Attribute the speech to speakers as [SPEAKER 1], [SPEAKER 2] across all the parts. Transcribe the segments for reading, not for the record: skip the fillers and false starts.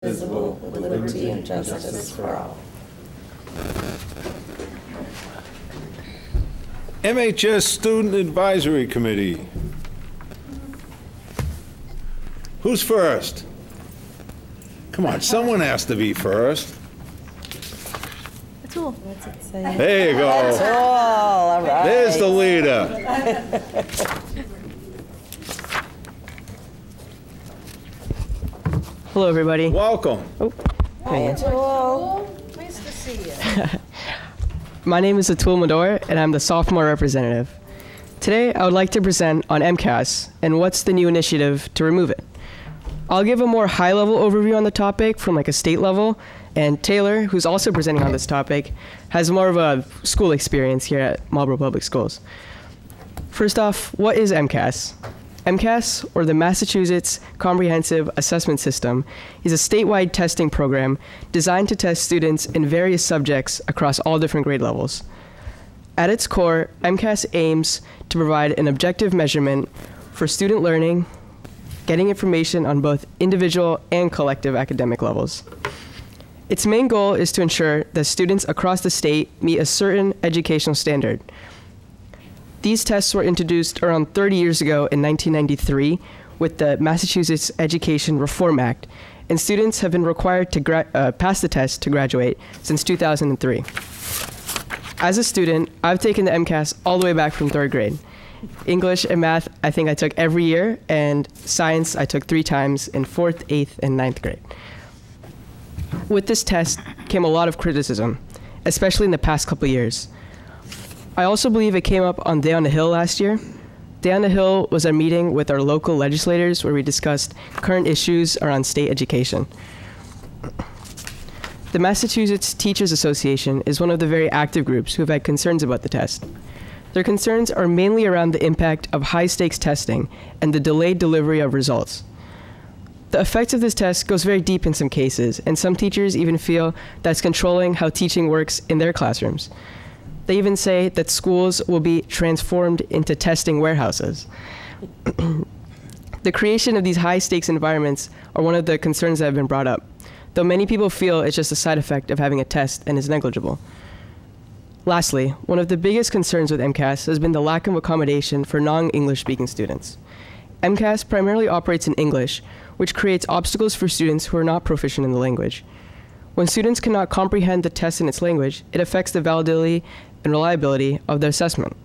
[SPEAKER 1] Visible with liberty and justice for all.
[SPEAKER 2] MHS Student Advisory Committee. Who's first? Come on, someone has to be first.
[SPEAKER 1] Atul. What's it say?
[SPEAKER 2] There you go.
[SPEAKER 1] Atul, all right.
[SPEAKER 2] There's the leader.
[SPEAKER 3] Hello, everybody.
[SPEAKER 2] Welcome.
[SPEAKER 3] Oh,
[SPEAKER 1] Hi, Atul. Nice to see you.
[SPEAKER 3] My name is Atul Mador, and I'm the sophomore representative. Today, I would like to present on MCAS and what's the new initiative to remove it. I'll give a more high-level overview on the topic from like a state level, and Taylor, who's also presenting on this topic, has more of a school experience here at Marlborough Public Schools. First off, what is MCAS? MCAS, or the Massachusetts Comprehensive Assessment System, is a statewide testing program designed to test students in various subjects across all different grade levels. At its core, MCAS aims to provide an objective measurement for student learning, getting information on both individual and collective academic levels. Its main goal is to ensure that students across the state meet a certain educational standard. These tests were introduced around 30 years ago in 1993 with the Massachusetts Education Reform Act, and students have been required to pass the test to graduate since 2003. As a student, I've taken the MCAS all the way back from 3rd grade. English and math, I think I took every year, and science I took 3 times in 4th, 8th, and 9th grade. With this test came a lot of criticism, especially in the past couple of years. I also believe it came up on Day on the Hill last year. Day on the Hill was a meeting with our local legislators where we discussed current issues around state education. The Massachusetts Teachers Association is one of the very active groups who have had concerns about the test. Their concerns are mainly around the impact of high-stakes testing and the delayed delivery of results. The effects of this test goes very deep in some cases, and some teachers even feel that it's controlling how teaching works in their classrooms. They even say that schools will be transformed into testing warehouses. The creation of these high-stakes environments are one of the concerns that have been brought up, though many people feel it's just a side effect of having a test and is negligible. Lastly, one of the biggest concerns with MCAS has been the lack of accommodation for non-English speaking students. MCAS primarily operates in English, which creates obstacles for students who are not proficient in the language. When students cannot comprehend the test in its language, it affects the validity and reliability of the assessment.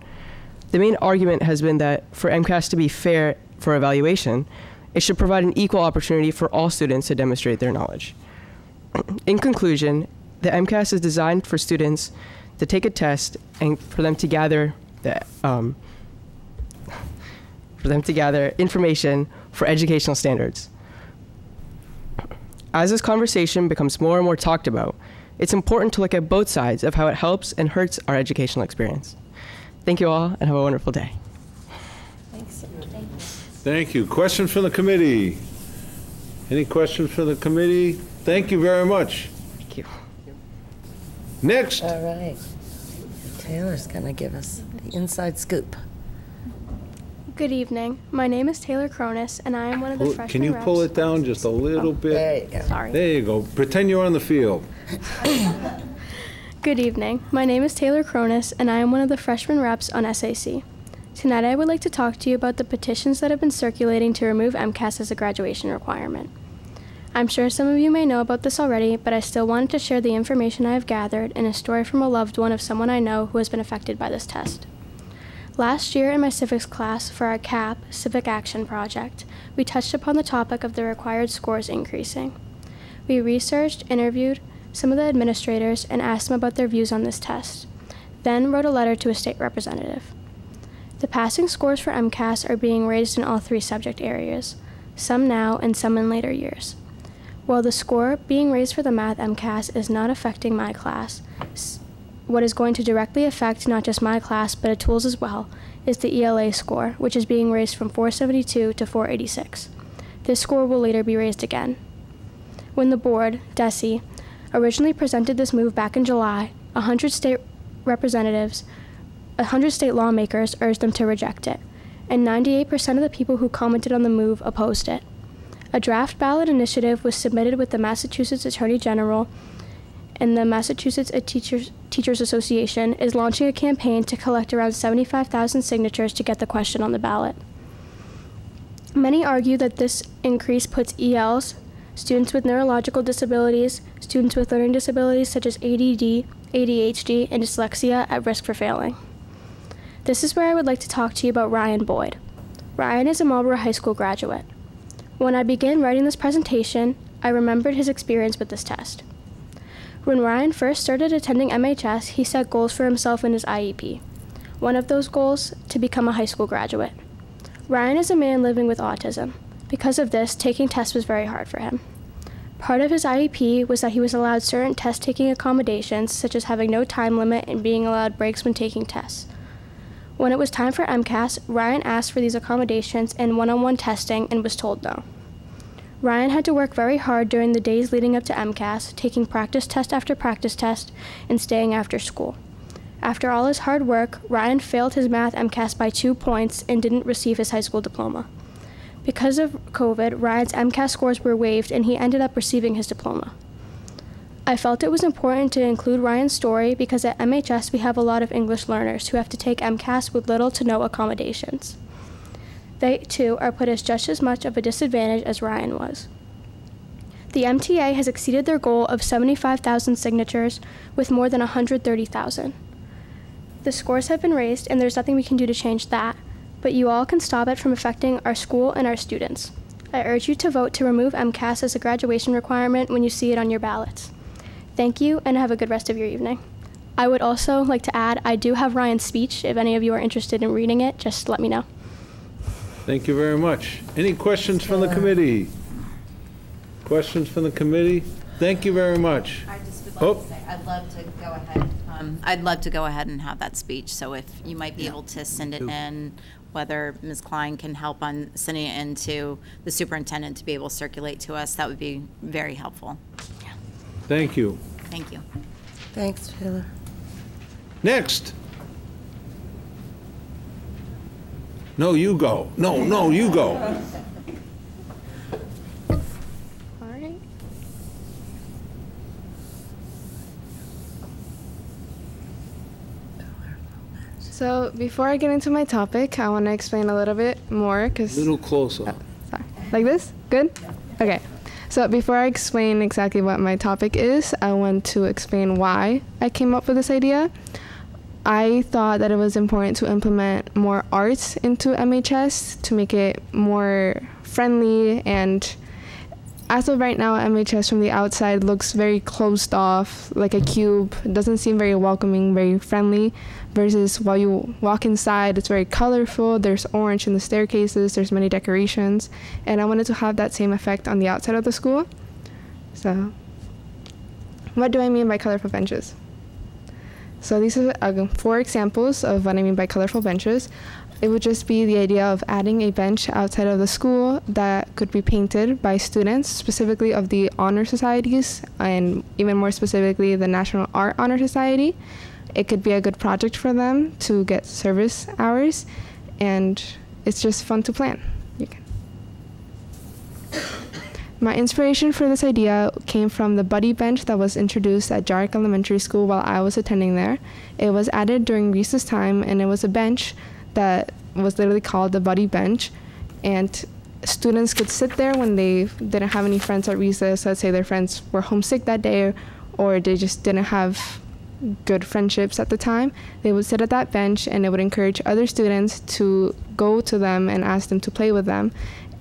[SPEAKER 3] The main argument has been that for MCAS to be fair for evaluation, it should provide an equal opportunity for all students to demonstrate their knowledge. In conclusion, the MCAS is designed for students to take a test and for them to gather information for educational standards. As this conversation becomes more and more talked about, it's important to look at both sides of how it helps and hurts our educational experience. Thank you all, and have a wonderful day.
[SPEAKER 1] Thanks.
[SPEAKER 2] Thank you. Questions from the committee? Any questions from the committee? Thank you very much.
[SPEAKER 3] Thank you.
[SPEAKER 2] Next.
[SPEAKER 1] All right. Taylor's going to give us the inside scoop.
[SPEAKER 4] Good evening. My name is Taylor Cronus, and I am one of the freshman
[SPEAKER 2] Can you pull it down just a little bit?
[SPEAKER 1] There you go.
[SPEAKER 4] Sorry.
[SPEAKER 2] There you go. Pretend you're on the field.
[SPEAKER 4] Good evening. My name is Taylor Cronus, and I am one of the freshman reps on SAC. Tonight, I would like to talk to you about the petitions that have been circulating to remove MCAS as a graduation requirement. I'm sure some of you may know about this already, but I still wanted to share the information I have gathered in a story from a loved one of someone I know who has been affected by this test. Last year in my civics class for our CAP, Civic Action Project, we touched upon the topic of the required scores increasing. We researched, interviewed some of the administrators, and asked them about their views on this test, then wrote a letter to a state representative. The passing scores for MCAS are being raised in all 3 subject areas, some now and some in later years. While the score being raised for the math MCAS is not affecting my class, what is going to directly affect not just my class, but Atul's as well, is the ELA score, which is being raised from 472 to 486. This score will later be raised again. When the board, DESE, originally presented this move back in July, 100 state lawmakers urged them to reject it, and 98% of the people who commented on the move opposed it. A draft ballot initiative was submitted with the Massachusetts Attorney General, and the Massachusetts Teachers Association is launching a campaign to collect around 75,000 signatures to get the question on the ballot. Many argue that this increase puts ELs, students with neurological disabilities, students with learning disabilities such as ADD, ADHD, and dyslexia at risk for failing. This is where I would like to talk to you about Ryan Boyd. Ryan is a Marlborough High School graduate. When I began writing this presentation, I remembered his experience with this test. When Ryan first started attending MHS, he set goals for himself in his IEP. One of those goals, to become a high school graduate. Ryan is a man living with autism. Because of this, taking tests was very hard for him. Part of his IEP was that he was allowed certain test-taking accommodations, such as having no time limit and being allowed breaks when taking tests. When it was time for MCAS, Ryan asked for these accommodations and one-on-one testing and was told no. Ryan had to work very hard during the days leading up to MCAS, taking practice test after practice test and staying after school. After all his hard work, Ryan failed his math MCAS by 2 points and didn't receive his high school diploma. Because of COVID, Ryan's MCAS scores were waived and he ended up receiving his diploma. I felt it was important to include Ryan's story because at MHS we have a lot of English learners who have to take MCAS with little to no accommodations. They, too, are put as just as much of a disadvantage as Ryan was. The MTA has exceeded their goal of 75,000 signatures with more than 130,000. The scores have been raised, and there's nothing we can do to change that, but you all can stop it from affecting our school and our students. I urge you to vote to remove MCAS as a graduation requirement when you see it on your ballots. Thank you, and have a good rest of your evening. I would also like to add, I do have Ryan's speech. If any of you are interested in reading it, just let me know.
[SPEAKER 2] Thank you very much. Any questions from the committee? Questions from the committee? Thank you very much.
[SPEAKER 5] I just would like to say, I'd love to go ahead. I'd love to go ahead and have that speech. So if you might be able to send it in, whether Ms. Klein can help on sending it in to the superintendent to be able to circulate to us, that would be very helpful. Yeah.
[SPEAKER 2] Thank you.
[SPEAKER 5] Thank you.
[SPEAKER 1] Thanks, Taylor.
[SPEAKER 2] Next. No, you go. No, you go.
[SPEAKER 4] All right.
[SPEAKER 6] So before I get into my topic, I want to explain a little bit more because...
[SPEAKER 2] A little closer.
[SPEAKER 6] Sorry. Like this? Good? Okay. So before I explain exactly what my topic is, I want to explain why I came up with this idea. I thought that it was important to implement more arts into MHS to make it more friendly, and as of right now, MHS from the outside looks very closed off, like a cube. It doesn't seem very welcoming, very friendly, versus while you walk inside, it's very colorful. There's orange in the staircases, there's many decorations, and I wanted to have that same effect on the outside of the school. So, what do I mean by colorful benches? So these are 4 examples of what I mean by colorful benches. It would just be the idea of adding a bench outside of the school that could be painted by students, specifically of the honor societies, and even more specifically, the National Art Honor Society. It could be a good project for them to get service hours, and it's just fun to plan. My inspiration for this idea came from the buddy bench that was introduced at Jarrick Elementary School while I was attending there. It was added during recess time, and it was a bench that was literally called the buddy bench, and students could sit there when they didn't have any friends at recess. Let's say their friends were homesick that day, or they just didn't have good friendships at the time. They would sit at that bench, and it would encourage other students to go to them and ask them to play with them.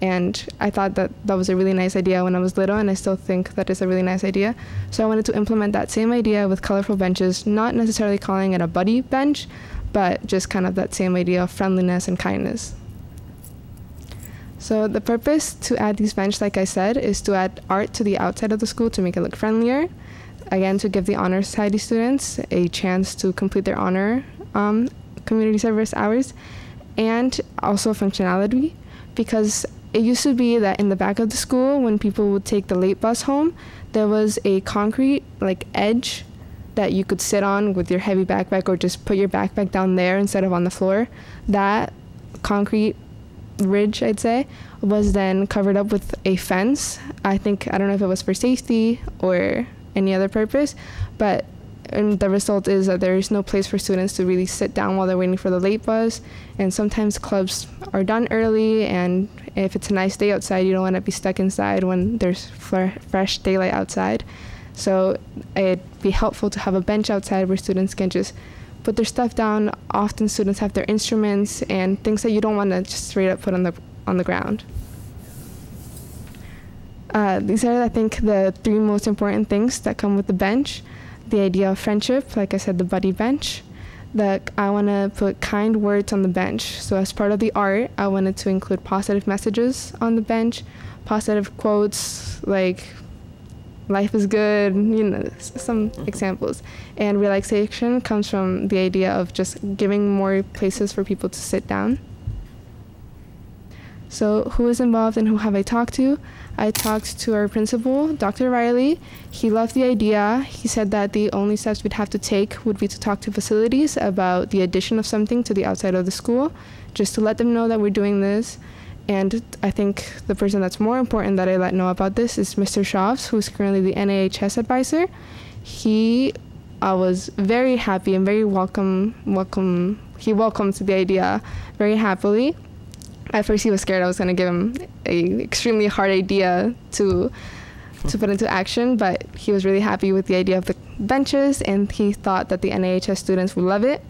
[SPEAKER 6] And I thought that that was a really nice idea when I was little, and I still think that is a really nice idea. So I wanted to implement that same idea with colorful benches, not necessarily calling it a buddy bench, but just kind of that same idea of friendliness and kindness. So the purpose to add these benches, like I said, is to add art to the outside of the school to make it look friendlier. Again, to give the Honor Society students a chance to complete their honor community service hours, and also functionality, because it used to be that in the back of the school, when people would take the late bus home, there was a concrete edge that you could sit on with your heavy backpack, or just put your backpack down there instead of on the floor. That concrete ridge, I'd say, was then covered up with a fence. I don't know if it was for safety or any other purpose, but and the result is that there is no place for students to really sit down while they're waiting for the late bus. And sometimes clubs are done early, and if it's a nice day outside, you don't want to be stuck inside when there's fresh daylight outside. So it'd be helpful to have a bench outside where students can just put their stuff down. Often students have their instruments and things that you don't want to just straight up put on the ground. These are, I think, the 3 most important things that come with the bench. The idea of friendship, like I said, the buddy bench. I want to put kind words on the bench. So as part of the art, I wanted to include positive messages on the bench, positive quotes like life is good, some examples. And relaxation comes from the idea of just giving more places for people to sit down. So who is involved and who have I talked to? I talked to our principal, Dr. Riley. He loved the idea. He said that the only steps we'd have to take would be to talk to facilities about the addition of something to the outside of the school, just to let them know that we're doing this. And I think the person that's more important that I let know about this is Mr. Schaafs, who's currently the NAHS advisor. I was very happy and very he welcomed the idea very happily. At first he was scared I was going to give him an extremely hard idea to put into action, but he was really happy with the idea of the benches, and he thought that the NAHS students would love it.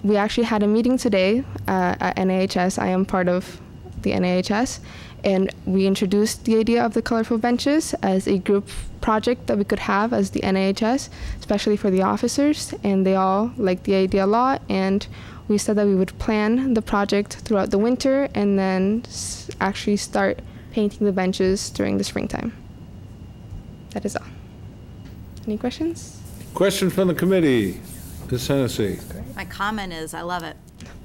[SPEAKER 6] We actually had a meeting today at NAHS. I am part of the NAHS, and we introduced the idea of the colorful benches as a group project that we could have as the NAHS, especially for the officers, and they all liked the idea a lot. And we said that we would plan the project throughout the winter and then actually start painting the benches during the springtime. That is all. Any questions?
[SPEAKER 2] Question from the committee. Ms. Hennessy.
[SPEAKER 5] My comment is, I love it.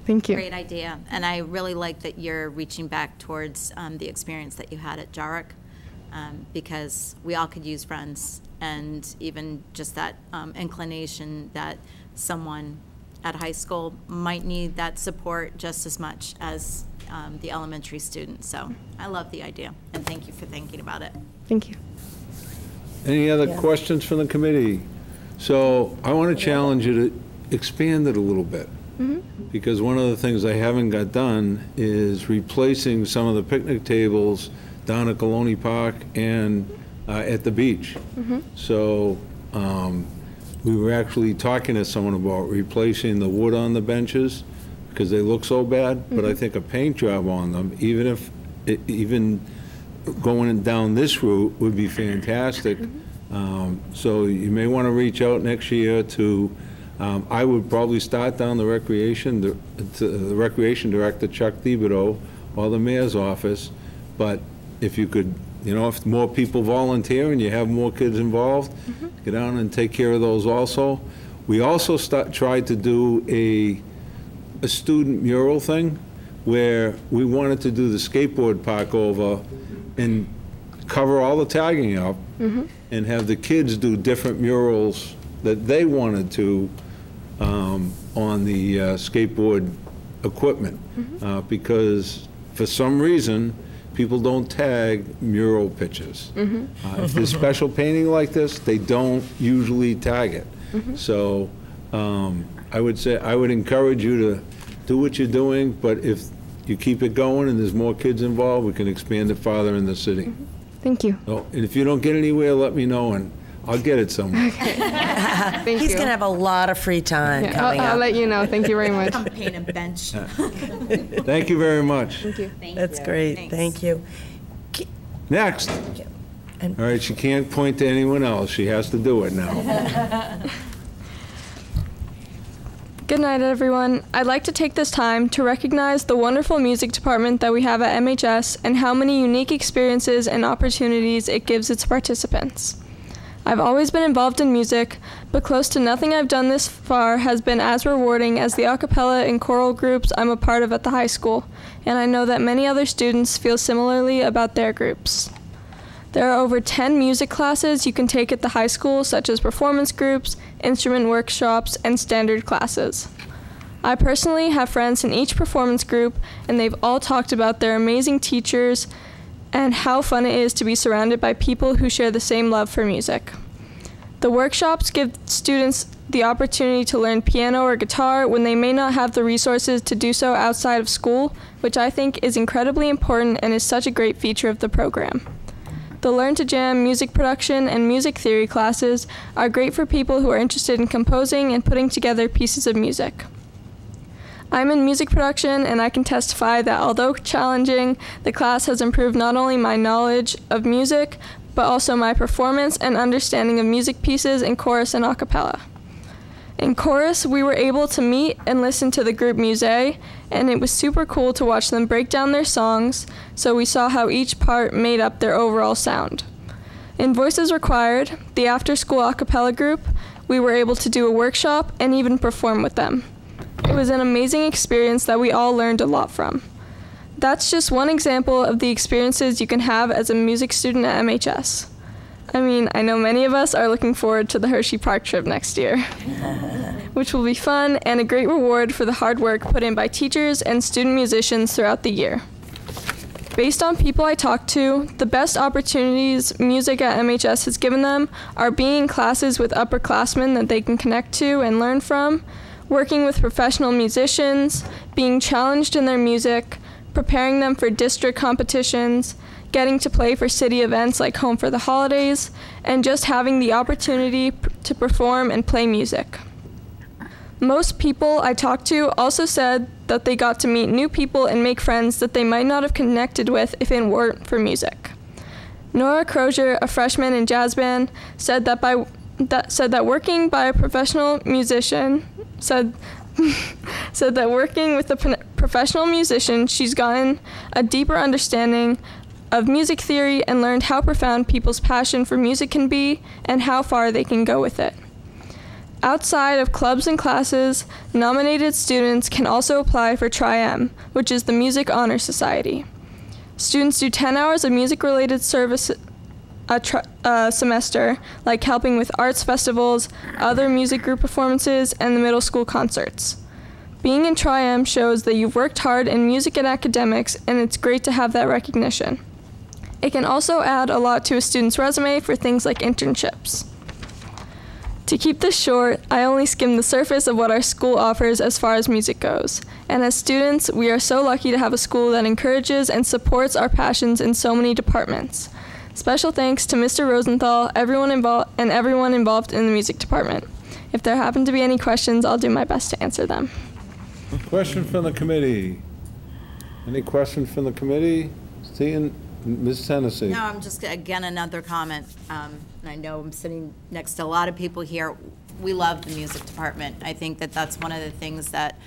[SPEAKER 6] Thank you.
[SPEAKER 5] Great idea. And I really like that you're reaching back towards the experience that you had at Jarrick, because we all could use friends, and even just that inclination that someone at high school might need that support just as much as the elementary student. So I love the idea, and thank you for thinking about it.
[SPEAKER 6] Thank you.
[SPEAKER 2] Any other questions from the committee? So I want to challenge you to expand it a little bit. Because one of the things I haven't got done is replacing some of the picnic tables down at Colony Park and at the beach. So we were actually talking to someone about replacing the wood on the benches because they look so bad, but I think a paint job on them, even going down this route, would be fantastic. So you may want to reach out next year to I would probably start down the recreation director, Chuck Thibodeau, or the mayor's office. But if you could, if more people volunteer and you have more kids involved, get down and take care of those also. We also tried to do a student mural thing where we wanted to do the skateboard park over and cover all the tagging up and have the kids do different murals that they wanted to on the skateboard equipment, because for some reason people don't tag mural pictures. If there's special painting like this, they don't usually tag it. So I would encourage you to do what you're doing, but if you keep it going and there's more kids involved, we can expand it farther in the city.
[SPEAKER 6] Thank you.
[SPEAKER 2] Oh, and if you don't get anywhere, let me know and I'll get it somewhere.
[SPEAKER 6] Thank you.
[SPEAKER 1] He's going to have a lot of free time coming up.
[SPEAKER 6] I'll let you know. Thank you very much.
[SPEAKER 5] Come paint a bench.
[SPEAKER 2] Thank you very much.
[SPEAKER 6] Thank you.
[SPEAKER 1] That's great.
[SPEAKER 5] Thanks.
[SPEAKER 1] Thank you.
[SPEAKER 2] Next.
[SPEAKER 1] And-
[SPEAKER 2] All right, she can't point to anyone else. She has to do it now.
[SPEAKER 7] Good night, everyone. I'd like to take this time to recognize the wonderful music department that we have at MHS and how many unique experiences and opportunities it gives its participants. I've always been involved in music, but close to nothing I've done this far has been as rewarding as the a cappella and choral groups I'm a part of at the high school, and I know that many other students feel similarly about their groups. There are over 10 music classes you can take at the high school, such as performance groups, instrument workshops, and standard classes. I personally have friends in each performance group, and they've all talked about their amazing teachers and how fun it is to be surrounded by people who share the same love for music. The workshops give students the opportunity to learn piano or guitar when they may not have the resources to do so outside of school, which I think is incredibly important and is such a great feature of the program. The Learn to Jam music production and music theory classes are great for people who are interested in composing and putting together pieces of music. I'm in music production, and I can testify that although challenging, the class has improved not only my knowledge of music, but also my performance and understanding of music pieces in chorus and a cappella. In chorus, we were able to meet and listen to the group Musée, and it was super cool to watch them break down their songs, so we saw how each part made up their overall sound. In Voices Required, the after-school a cappella group, we were able to do a workshop and even perform with them. It was an amazing experience that we all learned a lot from. That's just one example of the experiences you can have as a music student at MHS. I mean, I know many of us are looking forward to the Hershey Park trip next year, which will be fun and a great reward for the hard work put in by teachers and student musicians throughout the year. Based on people I talked to, the best opportunities music at MHS has given them are being in classes with upperclassmen that they can connect to and learn from, working with professional musicians, being challenged in their music, preparing them for district competitions, getting to play for city events like Home for the Holidays, and just having the opportunity to perform and play music. Most people I talked to also said that they got to meet new people and make friends that they might not have connected with if it weren't for music. Nora Crozier, a freshman in jazz band, said that working by a professional musician said that working with a professional musician, she's gotten a deeper understanding of music theory and learned how profound people's passion for music can be and how far they can go with it. Outside of clubs and classes, nominated students can also apply for Tri-M, which is the Music Honor Society. Students do 10 hours of music-related service a semester, like helping with arts festivals, other music group performances, and the middle school concerts. Being in Tri-M shows that you've worked hard in music and academics, and it's great to have that recognition. It can also add a lot to a student's resume for things like internships. To keep this short, I only skimmed the surface of what our school offers as far as music goes. And as students, we are so lucky to have a school that encourages and supports our passions in so many departments. Special thanks to Mr. Rosenthal, everyone involved in the music department. If there happen to be any questions, I'll do my best to answer them.
[SPEAKER 2] Question from the committee. Any questions from the committee? Seeing Ms. Tennessee.
[SPEAKER 5] No, I'm just, again, another comment. And I know I'm sitting next to a lot of people here. We love the music department. I think that that's one of the things that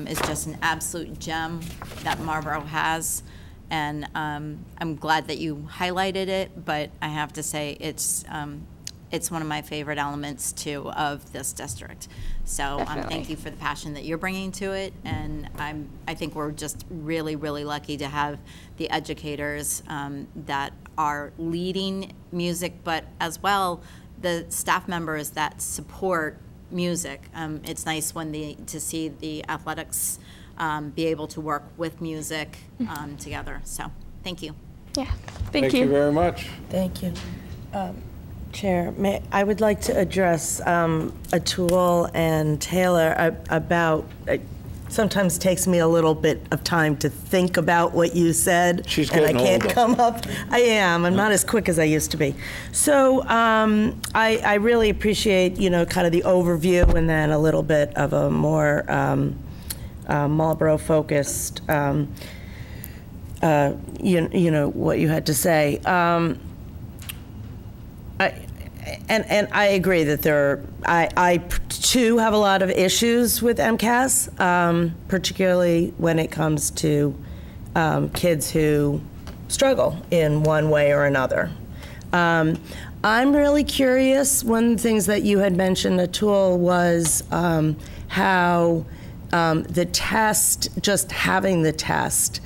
[SPEAKER 5] is just an absolute gem that Marlborough has. And I'm glad that you highlighted it, but I have to say it's one of my favorite elements, too, of this district. So thank you for the passion that you're bringing to it, and I think we're just really, really lucky to have the educators that are leading music, but as well the staff members that support music. It's nice to see the athletics be able to work with music together. So thank you.
[SPEAKER 7] Yeah,
[SPEAKER 2] thank you very much.
[SPEAKER 1] Thank you. Chair, I would like to address Atul and Taylor about, sometimes takes me a little bit of time to think about what you said.
[SPEAKER 2] She's
[SPEAKER 1] and I
[SPEAKER 2] getting
[SPEAKER 1] can't
[SPEAKER 2] older.
[SPEAKER 1] come up. I am. I'm not as quick as I used to be. So I really appreciate, kind of the overview and then a little bit of a more Marlborough-focused, what you had to say. And I agree that I too have a lot of issues with MCAS, particularly when it comes to kids who struggle in one way or another. I'm really curious, one of the things that you had mentioned, Atul, was how the test, just having the test,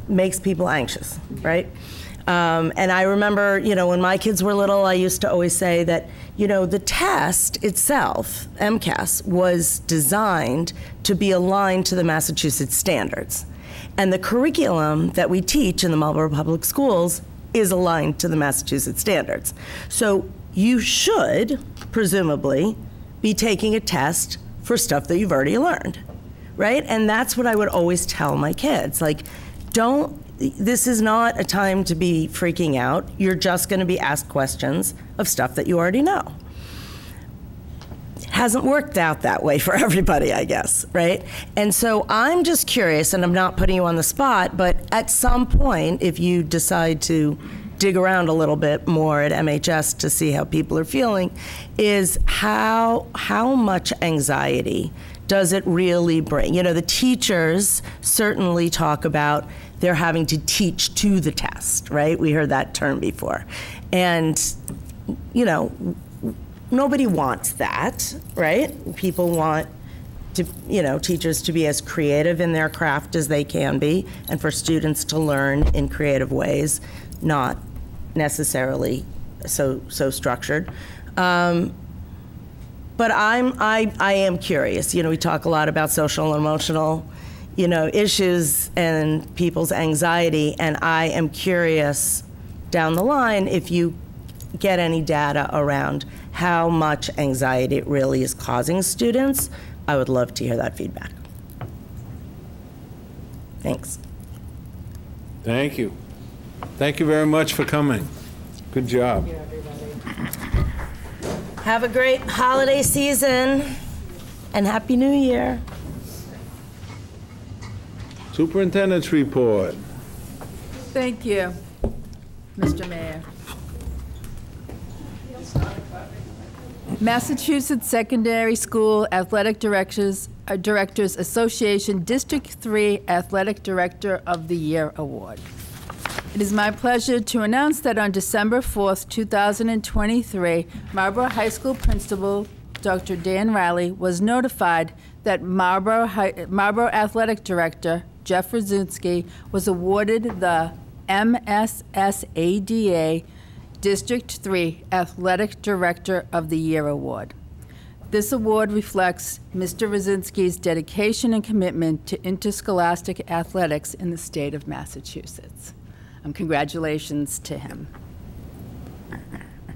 [SPEAKER 1] makes people anxious, right? And I remember, when my kids were little, I used to always say that, the test itself, MCAS, was designed to be aligned to the Massachusetts standards. And the curriculum that we teach in the Marlborough Public Schools is aligned to the Massachusetts standards. So you should, presumably, be taking a test for stuff that you've already learned, right? And that's what I would always tell my kids. Like, this is not a time to be freaking out. You're just going to be asked questions of stuff that you already know. It hasn't worked out that way for everybody, I guess, right? And so I'm just curious, and I'm not putting you on the spot, but at some point, if you decide to dig around a little bit more at MHS to see how people are feeling, is how much anxiety does it really bring? The teachers certainly talk about they're having to teach to the test, right? We heard that term before. And, nobody wants that, right? People want to, teachers to be as creative in their craft as they can be, and for students to learn in creative ways, not necessarily so structured. But I am curious. We talk a lot about social and emotional, issues and people's anxiety, and I am curious down the line if you get any data around how much anxiety it really is causing students. I would love to hear that feedback. Thanks.
[SPEAKER 2] Thank you. Thank you very much for coming. Good job.
[SPEAKER 1] Thank you, everybody. Have a great holiday season and Happy New Year.
[SPEAKER 2] Superintendent's report.
[SPEAKER 8] Thank you, Mr. Mayor. Massachusetts Secondary School Athletic Directors Association District 3 Athletic Director of the Year Award. It is my pleasure to announce that on December 4th, 2023, Marlborough High School Principal Dr. Dan Riley was notified that Marlborough Athletic Director Jeff Rzunsky was awarded the MSSADA District 3 Athletic Director of the Year Award. This award reflects Mr. Rzunsky's dedication and commitment to interscholastic athletics in the state of Massachusetts. Congratulations to him.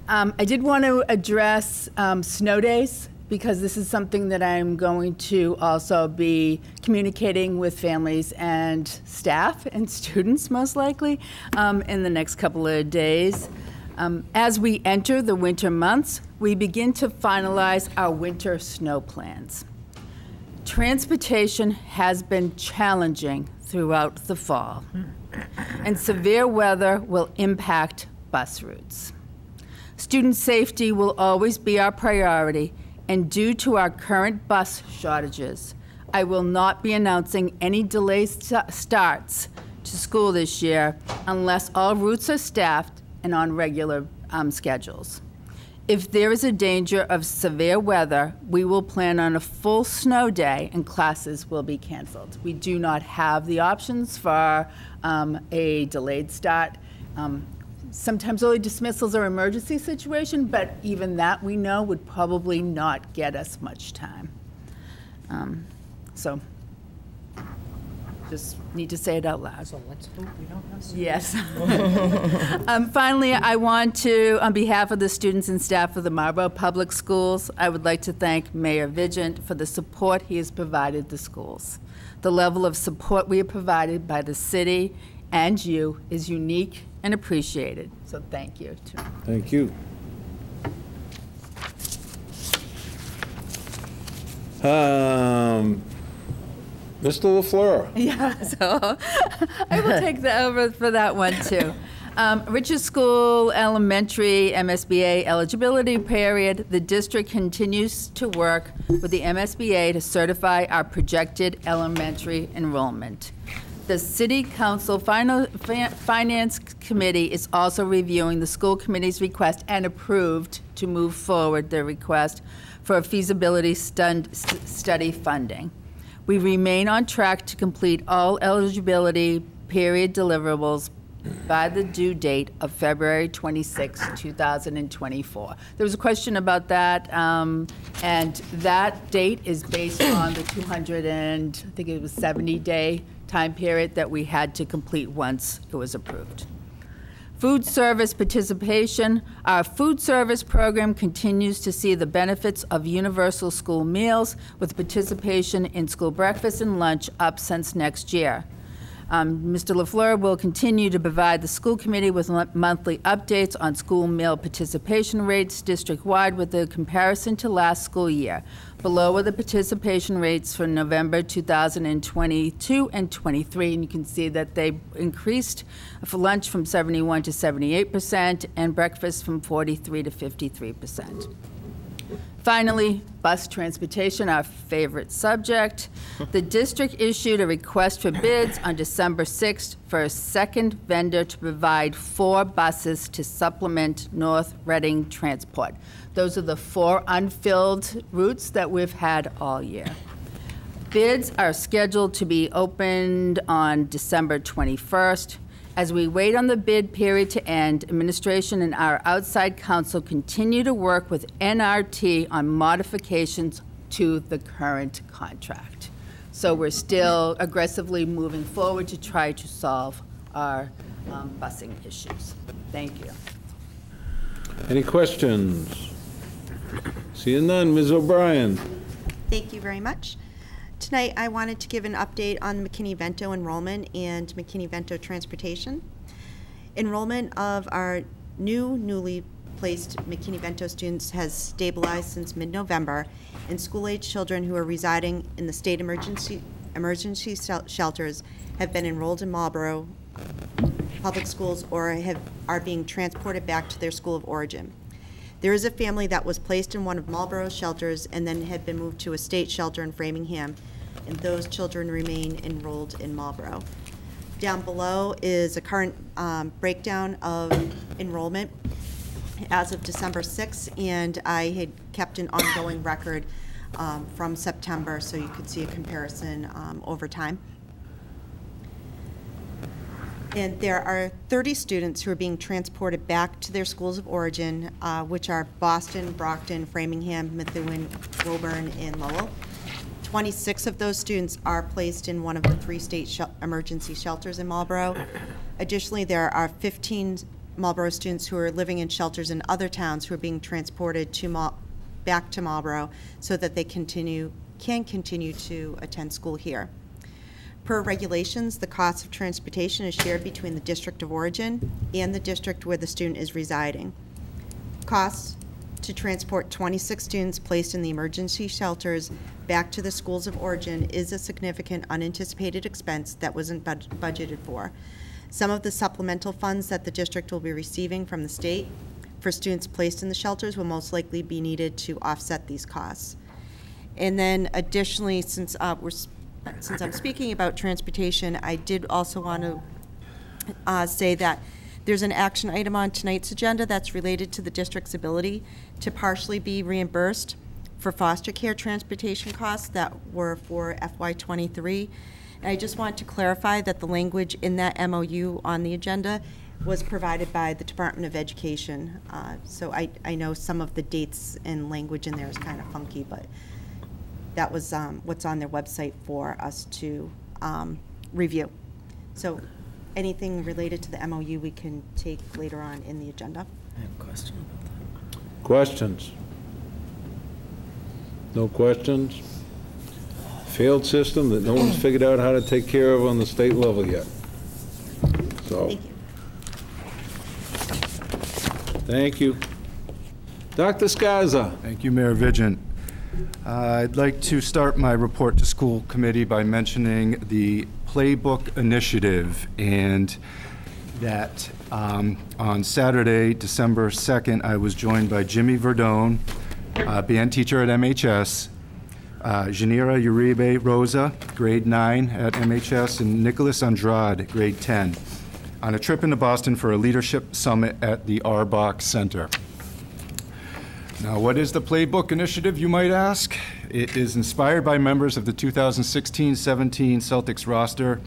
[SPEAKER 8] I did want to address snow days, because this is something that I'm going to also be communicating with families and staff and students, most likely, in the next couple of days. As we enter the winter months, we begin to finalize our winter snow plans. Transportation has been challenging throughout the fall, and severe weather will impact bus routes. Student safety will always be our priority, and due to our current bus shortages, I will not be announcing any delayed starts to school this year unless all routes are staffed and on regular schedules. If there is a danger of severe weather, we will plan on a full snow day and classes will be canceled. We do not have the options for a delayed start. Sometimes early dismissals are emergency situation, but even that we know would probably not get us much time. So just need to say it out loud.
[SPEAKER 1] So let's hope we don't have some.
[SPEAKER 8] Yes. Finally, I want to, on behalf of the students and staff of the Marlborough Public Schools, I would like to thank Mayor Vigent for the support he has provided the schools. The level of support we are provided by the city and you is unique and appreciated. So thank you.
[SPEAKER 2] Thank you. Mr. LaFleur.
[SPEAKER 8] Yeah, so I will take the over for that one too. Richard School Elementary MSBA eligibility period. The district continues to work with the MSBA to certify our projected elementary enrollment. The City Council Finance Committee is also reviewing the school committee's request and approved to move forward the request for a feasibility study funding. We remain on track to complete all eligibility period deliverables by the due date of February 26, 2024. There was a question about that, and that date is based on the 70-day time period that we had to complete once it was approved. Food service participation. Our food service program continues to see the benefits of universal school meals, with participation in school breakfast and lunch up since next year. Mr. LaFleur will continue to provide the school committee with monthly updates on school meal participation rates district-wide with a comparison to last school year. Below are the participation rates for November 2022 and 23, and you can see that they increased for lunch from 71 to 78% and breakfast from 43 to 53%. Finally, bus transportation, our favorite subject. The district issued a request for bids on December 6th for a second vendor to provide 4 buses to supplement North Reading Transport. Those are the 4 unfilled routes that we've had all year. Bids are scheduled to be opened on December 21st. As we wait on the bid period to end, administration and our outside counsel continue to work with NRT on modifications to the current contract. So we're still aggressively moving forward to try to solve our busing issues. Thank you.
[SPEAKER 2] Any questions? Seeing none, Ms. O'Brien.
[SPEAKER 9] Thank you very much. Tonight, I wanted to give an update on McKinney-Vento enrollment and McKinney-Vento transportation. Enrollment of our newly placed McKinney-Vento students has stabilized since mid-November, and school-age children who are residing in the state emergency shelters have been enrolled in Marlborough public schools or are being transported back to their school of origin. There is a family that was placed in one of Marlborough's shelters and then had been moved to a state shelter in Framingham, and those children remain enrolled in Marlborough. Down below is a current breakdown of enrollment as of December 6th, and I had kept an ongoing record from September, so you could see a comparison over time. And there are 30 students who are being transported back to their schools of origin, which are Boston, Brockton, Framingham, Methuen, Woburn, and Lowell. 26 of those students are placed in one of the 3 state emergency shelters in Marlborough. Additionally, there are 15 Marlborough students who are living in shelters in other towns who are being transported back to Marlborough so that they can continue to attend school here. Per regulations, the cost of transportation is shared between the district of origin and the district where the student is residing. Costs to transport 26 students placed in the emergency shelters back to the schools of origin is a significant unanticipated expense that wasn't budgeted for. Some of the supplemental funds that the district will be receiving from the state for students placed in the shelters will most likely be needed to offset these costs. And then additionally, since I'm speaking about transportation, I did also want to say that there's an action item on tonight's agenda that's related to the district's ability to partially be reimbursed for foster care transportation costs that were for FY23. And I just want to clarify that the language in that MOU on the agenda was provided by the Department of Education. So I know some of the dates and language in there is kind of funky, but that was what's on their website for us to review. So anything related to the MOU we can take later on in the agenda.
[SPEAKER 1] I have a question about that.
[SPEAKER 2] Questions? No questions? Failed system that no one's figured out how to take care of on the state level yet. So.
[SPEAKER 9] Thank you.
[SPEAKER 2] Thank you. Dr. Scaza.
[SPEAKER 10] Thank you, Mayor Vigent. I'd like to start my report to school committee by mentioning the Playbook Initiative, and that on Saturday, December 2nd, I was joined by Jimmy Verdone, band teacher at MHS, Janira Uribe Rosa, grade 9 at MHS, and Nicholas Andrade, grade 10, on a trip into Boston for a leadership summit at the Arbach Center. Now, what is the Playbook Initiative, you might ask? It is inspired by members of the 2016-17 Celtics roster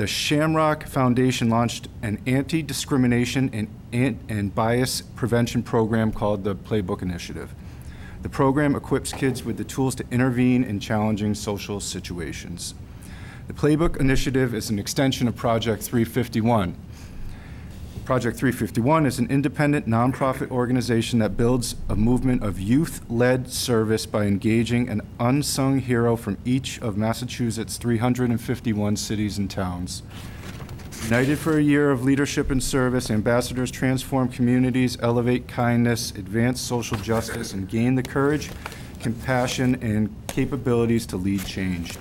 [SPEAKER 10] the Shamrock Foundation launched an anti-discrimination and bias prevention program called the Playbook Initiative. The program equips kids with the tools to intervene in challenging social situations. The Playbook Initiative is an extension of Project 351. Project 351 is an independent nonprofit organization that builds a movement of youth-led service by engaging an unsung hero from each of Massachusetts' 351 cities and towns. United for a year of leadership and service, ambassadors transform communities, elevate kindness, advance social justice, and gain the courage, compassion, and capabilities to lead change.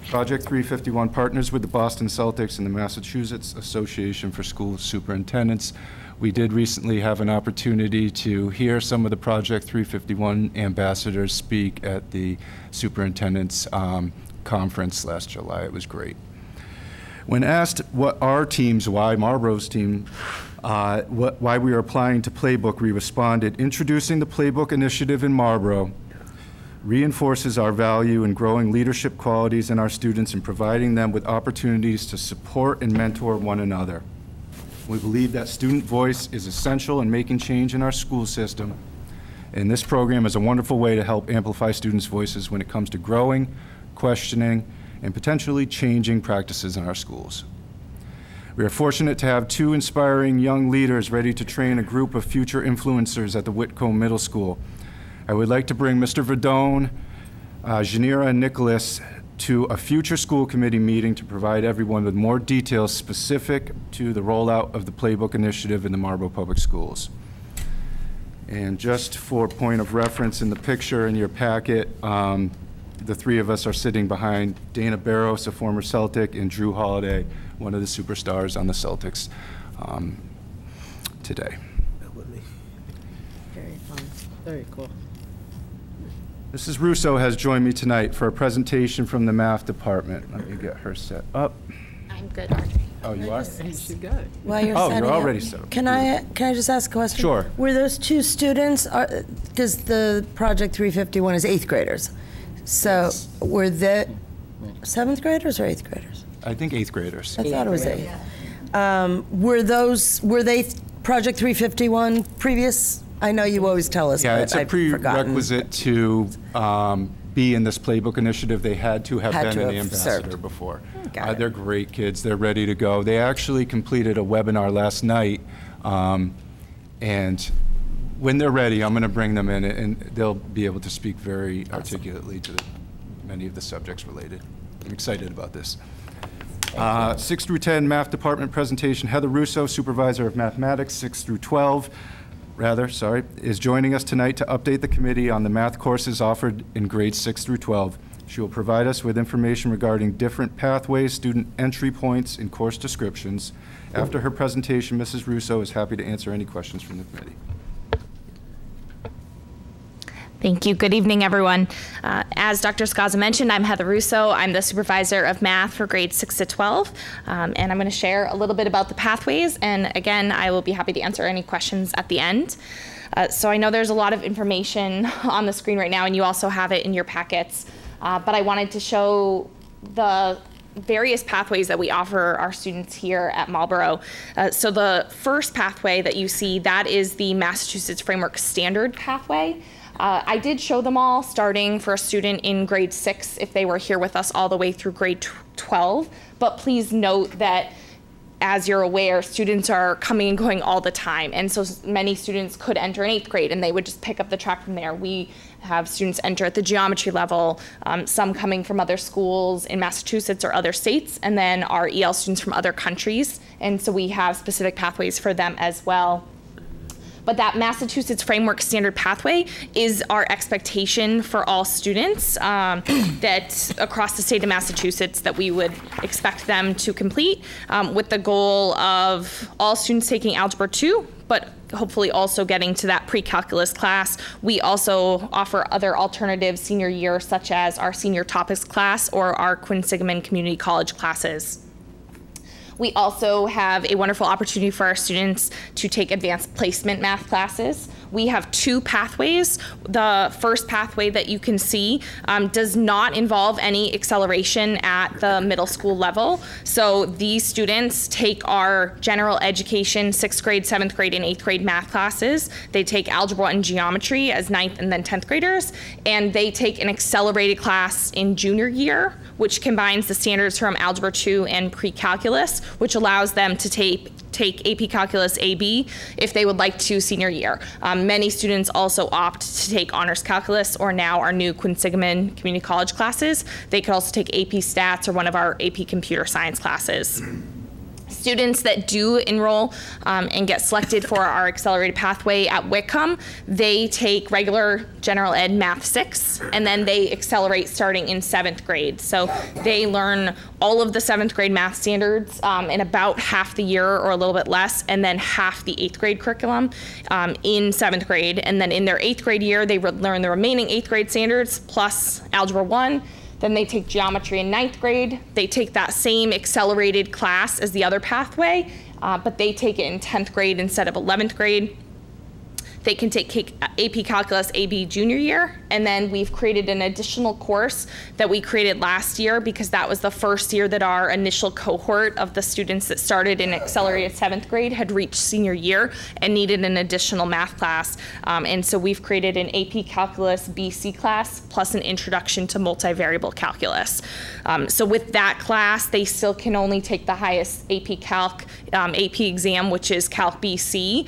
[SPEAKER 10] Project 351 partners with the Boston Celtics and the Massachusetts Association for School Superintendents. We did recently have an opportunity to hear some of the Project 351 ambassadors speak at the superintendent's conference last July. It was great. When asked what our teams, why Marlborough's team, why we are applying to Playbook, we responded, introducing the Playbook Initiative in Marlborough reinforces our value in growing leadership qualities in our students and providing them with opportunities to support and mentor one another. We believe that student voice is essential in making change in our school system, and this program is a wonderful way to help amplify students' voices when it comes to growing, questioning, and potentially changing practices in our schools. We are fortunate to have two inspiring young leaders ready to train a group of future influencers at the Whitcomb Middle School. I would like to bring Mr. Verdone, Janira, and Nicholas to a future school committee meeting to provide everyone with more details specific to the rollout of the Playbook Initiative in the Marlborough Public Schools. And just for point of reference, in the picture in your packet, the three of us are sitting behind Dana Barros, a former Celtic, and Drew Holiday, one of the superstars on the Celtics today.
[SPEAKER 1] Very fun. Very cool.
[SPEAKER 10] Mrs. Russo has joined me tonight for a presentation from the math department. Let me get her set up.
[SPEAKER 5] I'm good, Audrey.
[SPEAKER 10] Oh, you are?
[SPEAKER 1] While you're
[SPEAKER 10] Oh,
[SPEAKER 1] setting
[SPEAKER 10] you're
[SPEAKER 1] up,
[SPEAKER 10] already set up.
[SPEAKER 1] Can I just ask a question?
[SPEAKER 10] Sure.
[SPEAKER 1] Were those two students, because the Project 351 is 8th graders, so were they 7th graders or 8th graders?
[SPEAKER 10] I think 8th graders.
[SPEAKER 1] I thought it was 8th. Were they Project 351 previous? I know you always tell us,
[SPEAKER 10] Yeah,
[SPEAKER 1] but
[SPEAKER 10] it's a
[SPEAKER 1] I've forgotten.
[SPEAKER 10] prerequisite to be in this Playbook Initiative. They had to have been an ambassador
[SPEAKER 1] served.
[SPEAKER 10] before.
[SPEAKER 1] Got it.
[SPEAKER 10] They're great kids. They're ready to go. They actually completed a webinar last night, and when they're ready, I'm going to bring them in, and they'll be able to speak very articulately to many of the subjects related. I'm excited about this. 6 through 10 Math Department presentation. Heather Russo, Supervisor of Mathematics, 6 through 12. Is joining us tonight to update the committee on the math courses offered in grades 6 through 12. She will provide us with information regarding different pathways, student entry points, and course descriptions. After her presentation, Mrs. Russo is happy to answer any questions from the committee.
[SPEAKER 11] Thank you. Good evening, everyone. As Dr. Scazza mentioned, I'm Heather Russo. I'm the supervisor of math for grades 6 to 12, and I'm going to share a little bit about the pathways, and again, I will be happy to answer any questions at the end. So I know there's a lot of information on the screen right now, and you also have it in your packets, but I wanted to show the various pathways that we offer our students here at Marlborough. So the first pathway that you see, that is the Massachusetts Framework Standard pathway. I did show them all, starting for a student in grade 6 if they were here with us all the way through grade 12. But please note that, as you're aware, students are coming and going all the time. And so many students could enter in 8th grade and they would just pick up the track from there. We have students enter at the geometry level, some coming from other schools in Massachusetts or other states, and then our EL students from other countries. And so we have specific pathways for them as well. But that Massachusetts Framework Standard pathway is our expectation for all students that across the state of Massachusetts that we would expect them to complete, with the goal of all students taking Algebra 2, but hopefully also getting to that pre-calculus class. We also offer other alternatives senior year, such as our senior topics class or our Quinn Sigmund Community College classes. We also have a wonderful opportunity for our students to take advanced placement math classes. We have 2 pathways. The first pathway that you can see does not involve any acceleration at the middle school level. So these students take our general education 6th grade, 7th grade, and 8th grade math classes. They take algebra and geometry as 9th and then 10th graders, and they take an accelerated class in junior year, which combines the standards from Algebra 2 and pre-calculus, which allows them to take AP Calculus AB if they would like to senior year. Many students also opt to take Honors Calculus, or now our new Quinsigamond Community College classes. They could also take AP Stats or one of our AP Computer Science classes. Students that do enroll and get selected for our accelerated pathway at Whitcomb, they take regular general ed math 6, and then they accelerate starting in 7th grade. So they learn all of the 7th grade math standards in about half the year or a little bit less, and then half the 8th grade curriculum in 7th grade. And then in their 8th grade year, they learn the remaining 8th grade standards plus Algebra 1. Then they take geometry in 9th grade. They take that same accelerated class as the other pathway, but they take it in 10th grade instead of 11th grade. They can take AP Calculus AB junior year, and then we've created an additional course that we created last year because that was the first year that our initial cohort of the students that started in accelerated 7th grade had reached senior year and needed an additional math class. And so we've created an AP Calculus BC class plus an introduction to multivariable calculus. So with that class, they still can only take the highest AP Calc AP exam, which is Calc BC.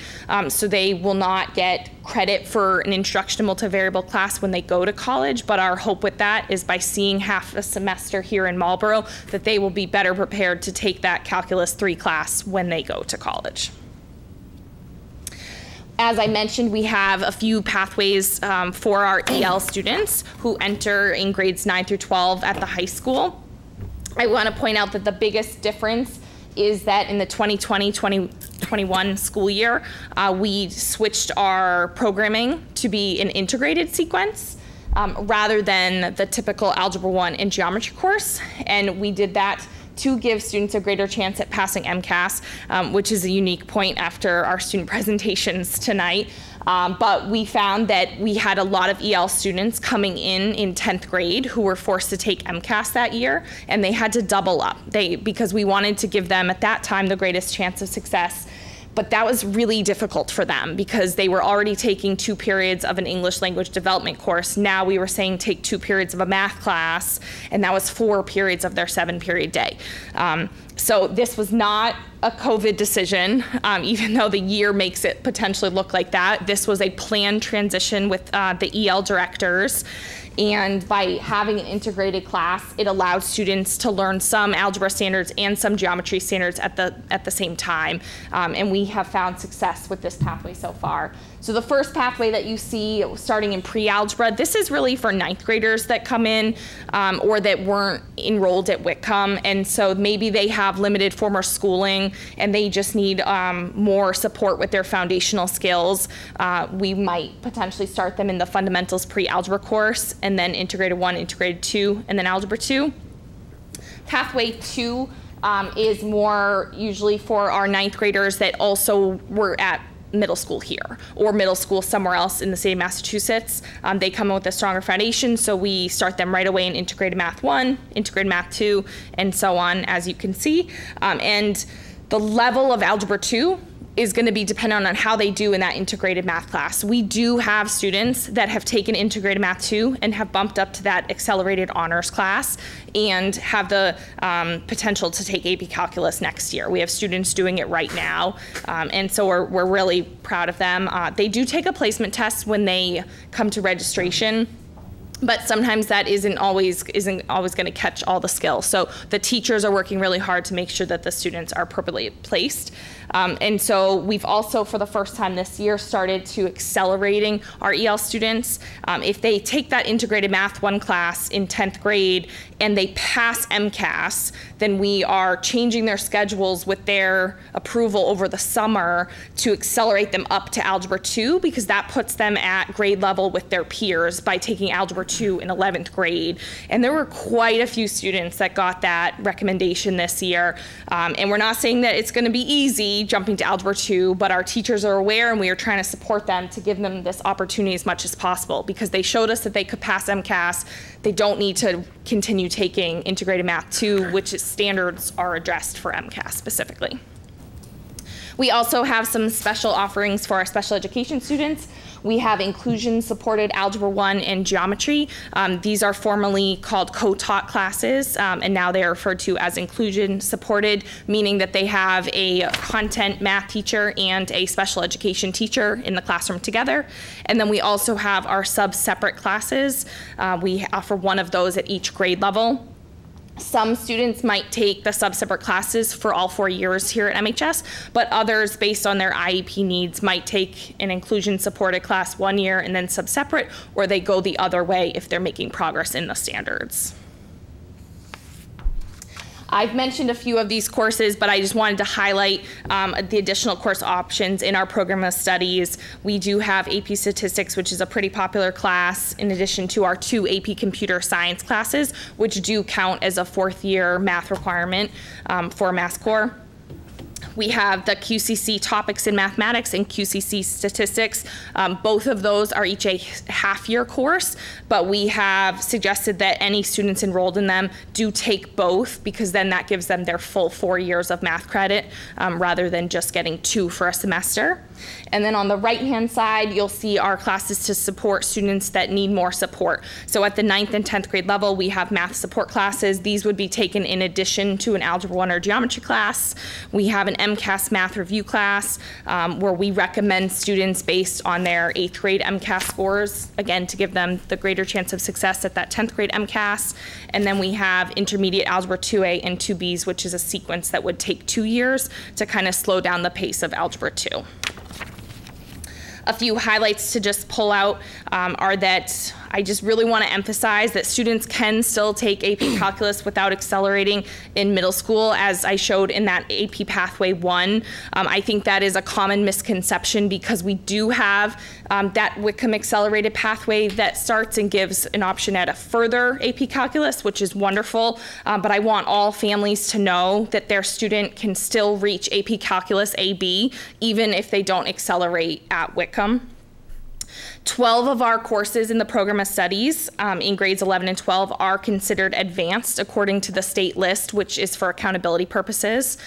[SPEAKER 11] So they will not get credit for an introduction to multivariable class when they go to college, but our hope with that is by seeing half a semester here in Marlborough that they will be better prepared to take that Calculus 3 class when they go to college. As I mentioned, we have a few pathways for our EL students who enter in grades 9 through 12 at the high school. I want to point out that the biggest difference is that in the 2020-2021 school year, we switched our programming to be an integrated sequence rather than the typical Algebra 1 and geometry course. And we did that to give students a greater chance at passing MCAS, which is a unique point after our student presentations tonight. But we found that we had a lot of EL students coming in 10th grade who were forced to take MCAS that year, and they had to double up because we wanted to give them at that time the greatest chance of success. But that was really difficult for them because they were already taking 2 periods of an English language development course. Now we were saying take 2 periods of a math class, and that was 4 periods of their 7-period day. So this was not a COVID decision, even though the year makes it potentially look like that. This was a planned transition with the EL directors. And by having an integrated class, it allowed students to learn some algebra standards and some geometry standards at the same time. And we have found success with this pathway so far. So the first pathway that you see starting in pre-algebra, this is really for 9th graders that come in or that weren't enrolled at Whitcomb. And so maybe they have limited formal schooling and they just need more support with their foundational skills. We might potentially start them in the fundamentals pre-algebra course, and then integrated 1, integrated 2, and then algebra 2. Pathway 2 is more usually for our 9th graders that also were at middle school here or middle school somewhere else in the state of Massachusetts. They come in with a stronger foundation, so we start them right away in integrated math 1, integrated math 2, and so on, as you can see. And the level of algebra 2 is going to be dependent on how they do in that integrated math class. We do have students that have taken integrated math 2 and have bumped up to that accelerated honors class and have the potential to take AP Calculus next year. We have students doing it right now, and so we're really proud of them. They do take a placement test when they come to registration, but sometimes that isn't always going to catch all the skills. So the teachers are working really hard to make sure that the students are appropriately placed. And so we've also, for the first time this year, started to accelerating our EL students. If they take that integrated math 1 class in 10th grade and they pass MCAS, then we are changing their schedules with their approval over the summer to accelerate them up to algebra 2, because that puts them at grade level with their peers by taking algebra to an 11th grade. And there were quite a few students that got that recommendation this year. And we're not saying that it's going to be easy jumping to Algebra 2, but our teachers are aware, and we are trying to support them to give them this opportunity as much as possible, because they showed us that they could pass MCAS. They don't need to continue taking Integrated Math 2, which standards are addressed for MCAS specifically. We also have some special offerings for our special education students. We have inclusion-supported Algebra 1 and Geometry. These are formerly called co-taught classes, and now they are referred to as inclusion-supported, meaning that they have a content math teacher and a special education teacher in the classroom together. And then we also have our sub-separate classes. We offer one of those at each grade level. Some students might take the sub-separate classes for all 4 years here at MHS, but others, based on their IEP needs, might take an inclusion-supported class 1 year and then sub-separate, or they go the other way if they're making progress in the standards. I've mentioned a few of these courses, but I just wanted to highlight the additional course options in our program of studies. We do have AP Statistics, which is a pretty popular class, in addition to our 2 AP Computer Science classes, which do count as a 4th year math requirement for Mass Core. We have the QCC Topics in Mathematics and QCC Statistics. Both of those are each a half-year course, but we have suggested that any students enrolled in them do take both, because then that gives them their full 4 years of math credit rather than just getting 2 for a semester. And then on the right-hand side, you'll see our classes to support students that need more support. So at the 9th and 10th grade level, we have math support classes. These would be taken in addition to an Algebra 1 or Geometry class. We have an MCAS math review class where we recommend students based on their 8th grade MCAS scores, again, to give them the greater chance of success at that 10th grade MCAS. And then we have intermediate Algebra 2A and 2Bs, which is a sequence that would take 2 years to kind of slow down the pace of Algebra 2. A few highlights to just pull out are that I just really want to emphasize that students can still take AP Calculus without accelerating in middle school, as I showed in that AP Pathway 1. I think that is a common misconception, because we do have that Wickham Accelerated Pathway that starts and gives an option at a further AP Calculus, which is wonderful, but I want all families to know that their student can still reach AP Calculus AB, even if they don't accelerate at Wickham. 12 of our courses in the program of studies in grades 11 and 12 are considered advanced according to the state list, which is for accountability purposes.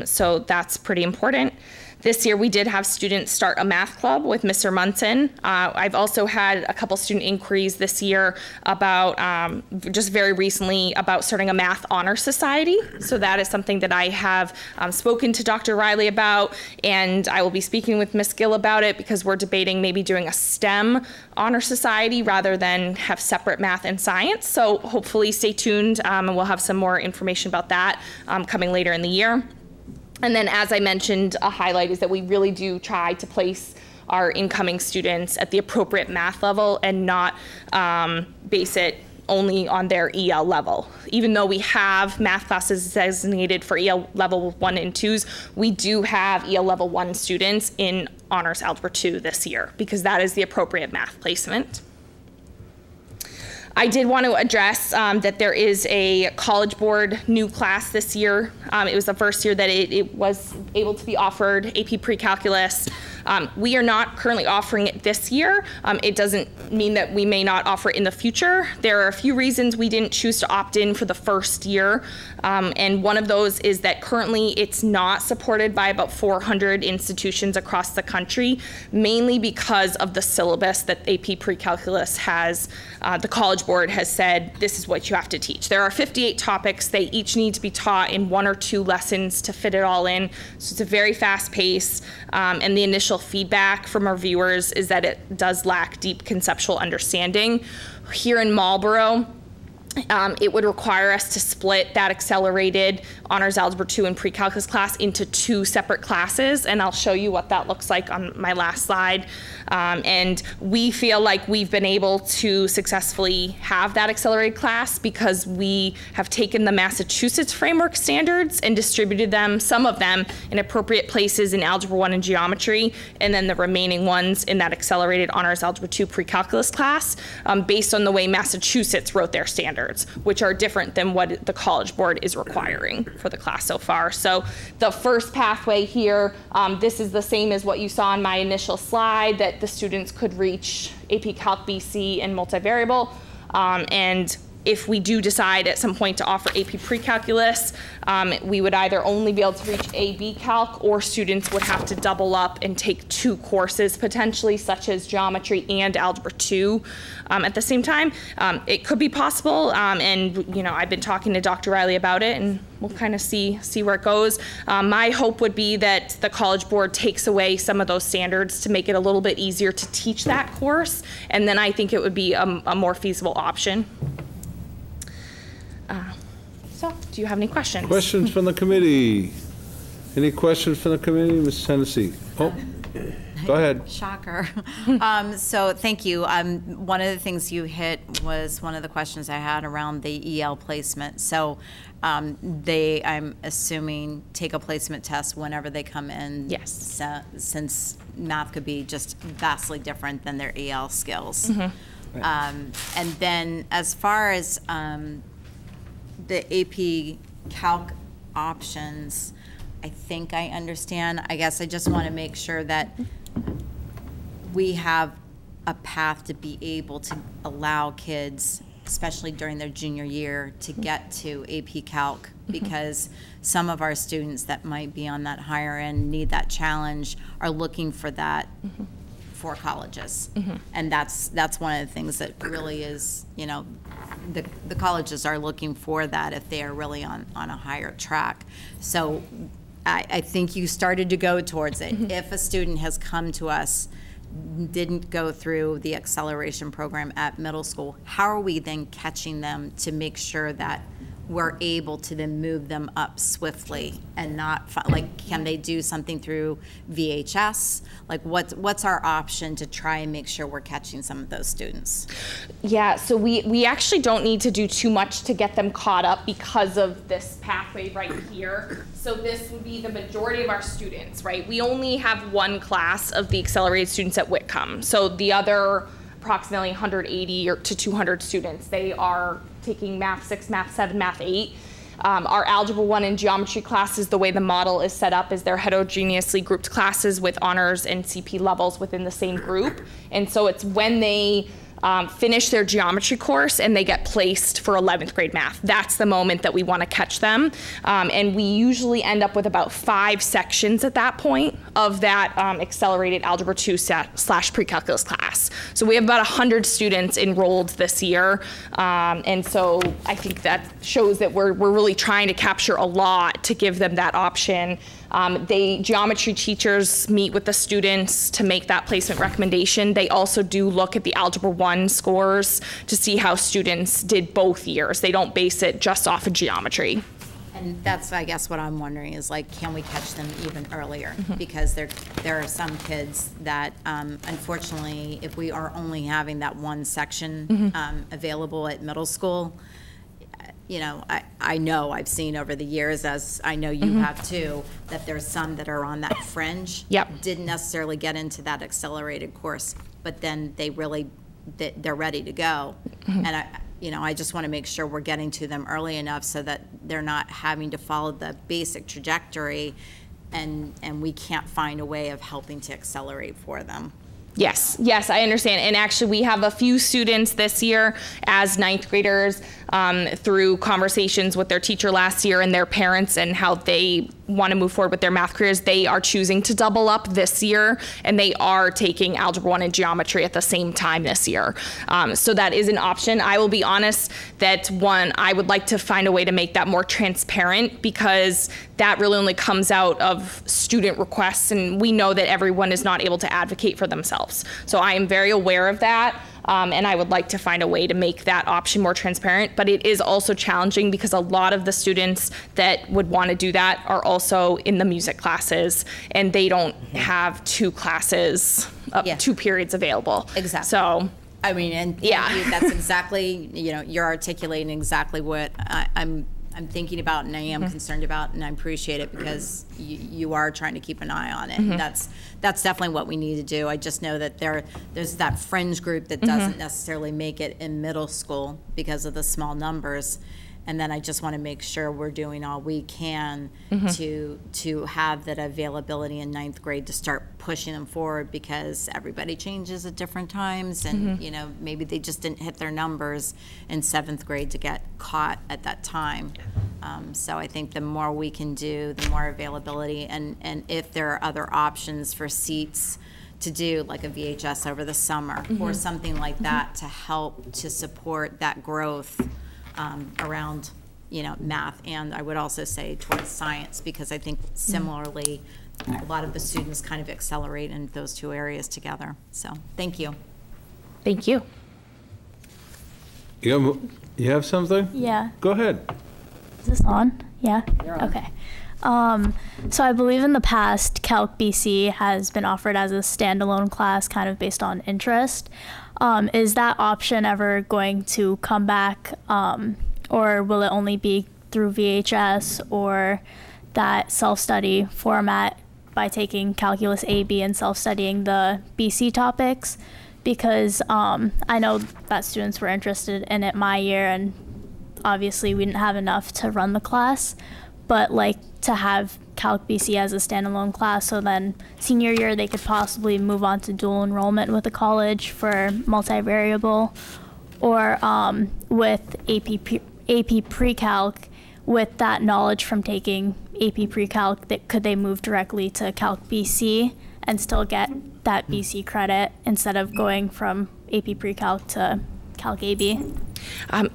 [SPEAKER 11] So that's pretty important. This year we did have students start a math club with Mr. Munson. I've also had a couple student inquiries this year about, just very recently, about starting a math honor society. So that is something that I have spoken to Dr. Riley about, and I will be speaking with Ms. Gill about it, because we're debating maybe doing a STEM honor society rather than have separate math and science. So hopefully stay tuned, and we'll have some more information about that coming later in the year. And then, as I mentioned, a highlight is that we really do try to place our incoming students at the appropriate math level and not base it only on their EL level. Even though we have math classes designated for EL level 1 and 2s, we do have EL level 1 students in Honors Algebra 2 this year, because that is the appropriate math placement. I did want to address that there is a College Board new class this year. It was the first year that it was able to be offered, AP Pre-Calculus. We are not currently offering it this year. It doesn't mean that we may not offer it in the future. There are a few reasons we didn't choose to opt in for the first year. And one of those is that currently it's not supported by about 400 institutions across the country, mainly because of the syllabus that AP Pre-Calculus has. The College Board has said this is what you have to teach. There are 58 topics. They each need to be taught in 1 or 2 lessons to fit it all in. So it's a very fast pace, and the initial feedback from our viewers is that it does lack deep conceptual understanding. Here in Marlborough, it would require us to split that accelerated Honors Algebra 2 and Pre-Calculus class into 2 separate classes, and I'll show you what that looks like on my last slide. And we feel like we've been able to successfully have that accelerated class because we have taken the Massachusetts framework standards and distributed them, some of them, in appropriate places in Algebra 1 and Geometry, and then the remaining ones in that accelerated Honors Algebra 2 Pre-Calculus class, based on the way Massachusetts wrote their standards, which are different than what the College Board is requiring for the class so far. So the first pathway here, this is the same as what you saw on my initial slide, that the students could reach AP Calc BC and multivariable. And if we do decide at some point to offer AP Pre-Calculus, we would either only be able to reach AB Calc, or students would have to double up and take 2 courses potentially, such as Geometry and Algebra 2 at the same time. It could be possible, and you know, I've been talking to Dr. Riley about it, and we'll kind of see where it goes. My hope would be that the College Board takes away some of those standards to make it a little bit easier to teach that course, and then I think it would be a more feasible option. So, do you have any questions?
[SPEAKER 2] Questions from the committee? Any questions from the committee, Ms. Hennessy? Oh, go ahead.
[SPEAKER 5] Shocker. So thank you. One of the things you hit was one of the questions I had around the EL placement. So they, I'm assuming, take a placement test whenever they come in.
[SPEAKER 11] Yes.
[SPEAKER 5] Since math could be just vastly different than their EL skills.
[SPEAKER 11] Mm-hmm.
[SPEAKER 2] Right.
[SPEAKER 5] And then as far as the AP Calc options, I think I understand. I guess I just want to make sure that we have a path to be able to allow kids, especially during their junior year, to get to AP Calc, because some of our students that might be on that higher end, need that challenge, are looking for that for colleges. And that's one of the things that really is, you know, the colleges are looking for that if they are really on a higher track. So I think you started to go towards it. If a student has come to us, didn't go through the acceleration program at middle school, how are we then catching them to make sure that we're able to then move them up swiftly and not, like, can they do something through VHS? Like, what's our option to try and make sure we're catching some of those students?
[SPEAKER 11] Yeah, so we actually don't need to do too much to get them caught up because of this pathway right here. So this would be the majority of our students, right? We only have 1 class of the accelerated students at Whitcomb. So the other approximately 180 to 200 students, they are taking Math 6, Math 7, Math 8. Our Algebra 1 and Geometry classes, the way the model is set up is they're heterogeneously grouped classes with honors and CP levels within the same group. And so it's when they finish their geometry course and they get placed for 11th grade math. That's the moment that we want to catch them. And we usually end up with about 5 sections at that point of that accelerated Algebra 2 / pre-calculus class. So we have about 100 students enrolled this year. And so I think that shows that we're really trying to capture a lot to give them that option. Geometry teachers meet with the students to make that placement recommendation. They also do look at the Algebra 1 scores to see how students did both years. They don't base it just off of geometry.
[SPEAKER 5] And that's, I guess, what I'm wondering is, like, can we catch them even earlier? Because there are some kids that, unfortunately, if we are only having that 1 section available at middle school, you know, I know I've seen over the years, as I know you have too, that there's some that are on that fringe. Didn't necessarily get into that accelerated course, but then they're ready to go. And I just want to make sure we're getting to them early enough so that they're not having to follow the basic trajectory, and we can't find a way of helping to accelerate for them.
[SPEAKER 11] Yes, I understand. And actually, we have a few students this year as 9th graders through conversations with their teacher last year and their parents and how they want to move forward with their math careers. They are choosing to double up this year, and they are taking Algebra 1 and Geometry at the same time this year. So that is an option. I will be honest that, one, I would like to find a way to make that more transparent, because that really only comes out of student requests, and we know that everyone is not able to advocate for themselves. So I am very aware of that. And I would like to find a way to make that option more transparent, but it is also challenging because a lot of the students that would want to do that are also in the music classes, and they don't have 2 classes,
[SPEAKER 5] Yeah.
[SPEAKER 11] 2 periods available.
[SPEAKER 5] Exactly.
[SPEAKER 11] So,
[SPEAKER 5] I mean, and thank you. That's exactly, you're articulating exactly what I'm thinking about, and I am concerned about, and I appreciate it because you are trying to keep an eye on it. And that's definitely what we need to do. I just know that there's that fringe group that doesn't necessarily make it in middle school because of the small numbers. And then I just want to make sure we're doing all we can to have that availability in 9th grade to start pushing them forward, because everybody changes at different times, and maybe they just didn't hit their numbers in 7th grade to get caught at that time. So I think the more we can do, the more availability, and if there are other options for seats to do, like a VHS over the summer or something like that, to help to support that growth around math, and I would also say towards science, because I think similarly a lot of the students kind of accelerate in those 2 areas together. So thank you.
[SPEAKER 11] thank you.
[SPEAKER 2] You have something?
[SPEAKER 12] Yeah.
[SPEAKER 2] Go ahead.
[SPEAKER 12] Is this on? Yeah? Okay. So I believe in the past, Calc BC has been offered as a standalone class kind of based on interest. Is that option ever going to come back, or will it only be through VHS or that self-study format by taking Calculus A, B, and self-studying the BC topics? Because I know that students were interested in it my year, and obviously we didn't have enough to run the class, but like to have Calc BC as a standalone class, so then senior year they could possibly move on to dual enrollment with the college for multivariable, or with AP Pre-Calc, with that knowledge from taking AP Pre-Calc, could they move directly to Calc BC and still get that BC credit instead of going from AP Pre-Calc to Calc AB?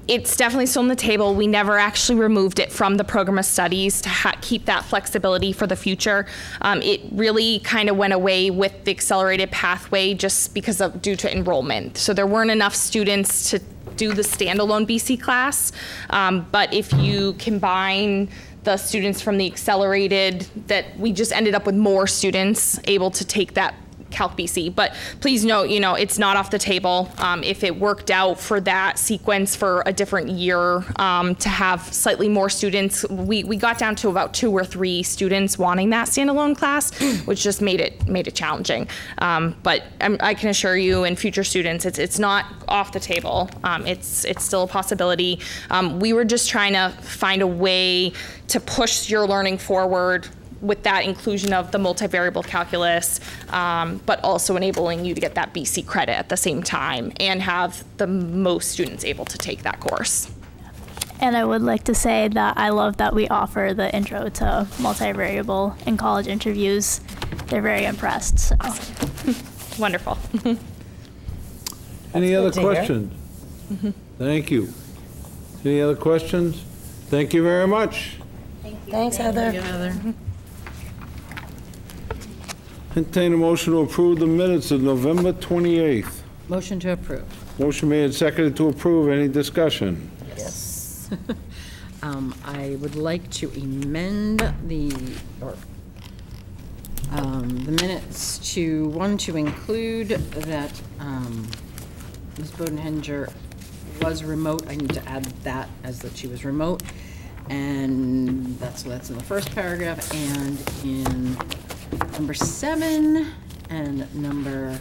[SPEAKER 11] It's definitely still on the table. We never actually removed it from the program of studies to keep that flexibility for the future. It really kind of went away with the accelerated pathway just because of due to enrollment. So there weren't enough students to do the standalone BC class. But if you combine the students from the accelerated, that we just ended up with more students able to take that Calc BC. But please note, it's not off the table. If it worked out for that sequence for a different year to have slightly more students, we got down to about 2 or 3 students wanting that standalone class, which just made it challenging. But I can assure you, and future students, it's not off the table. It's still a possibility. We were just trying to find a way to push your learning forward with that inclusion of the multivariable calculus, but also enabling you to get that BC credit at the same time and have the most students able to take that course.
[SPEAKER 12] And I would like to say that I love that we offer the intro to multivariable in college interviews. They're very impressed. So.
[SPEAKER 11] Wonderful.
[SPEAKER 2] Any other questions? Thank you. Any other questions? Thank you very much.
[SPEAKER 1] Thanks, Heather.
[SPEAKER 2] Entertain a motion to approve the minutes of November 28th.
[SPEAKER 13] Motion to approve.
[SPEAKER 2] Motion made and seconded to approve. Any discussion?
[SPEAKER 13] Yes. I would like to amend the minutes to include that Ms. Bodenhenger was remote. I need to add that as that she was remote. And that's in the first paragraph, and in number 7 and number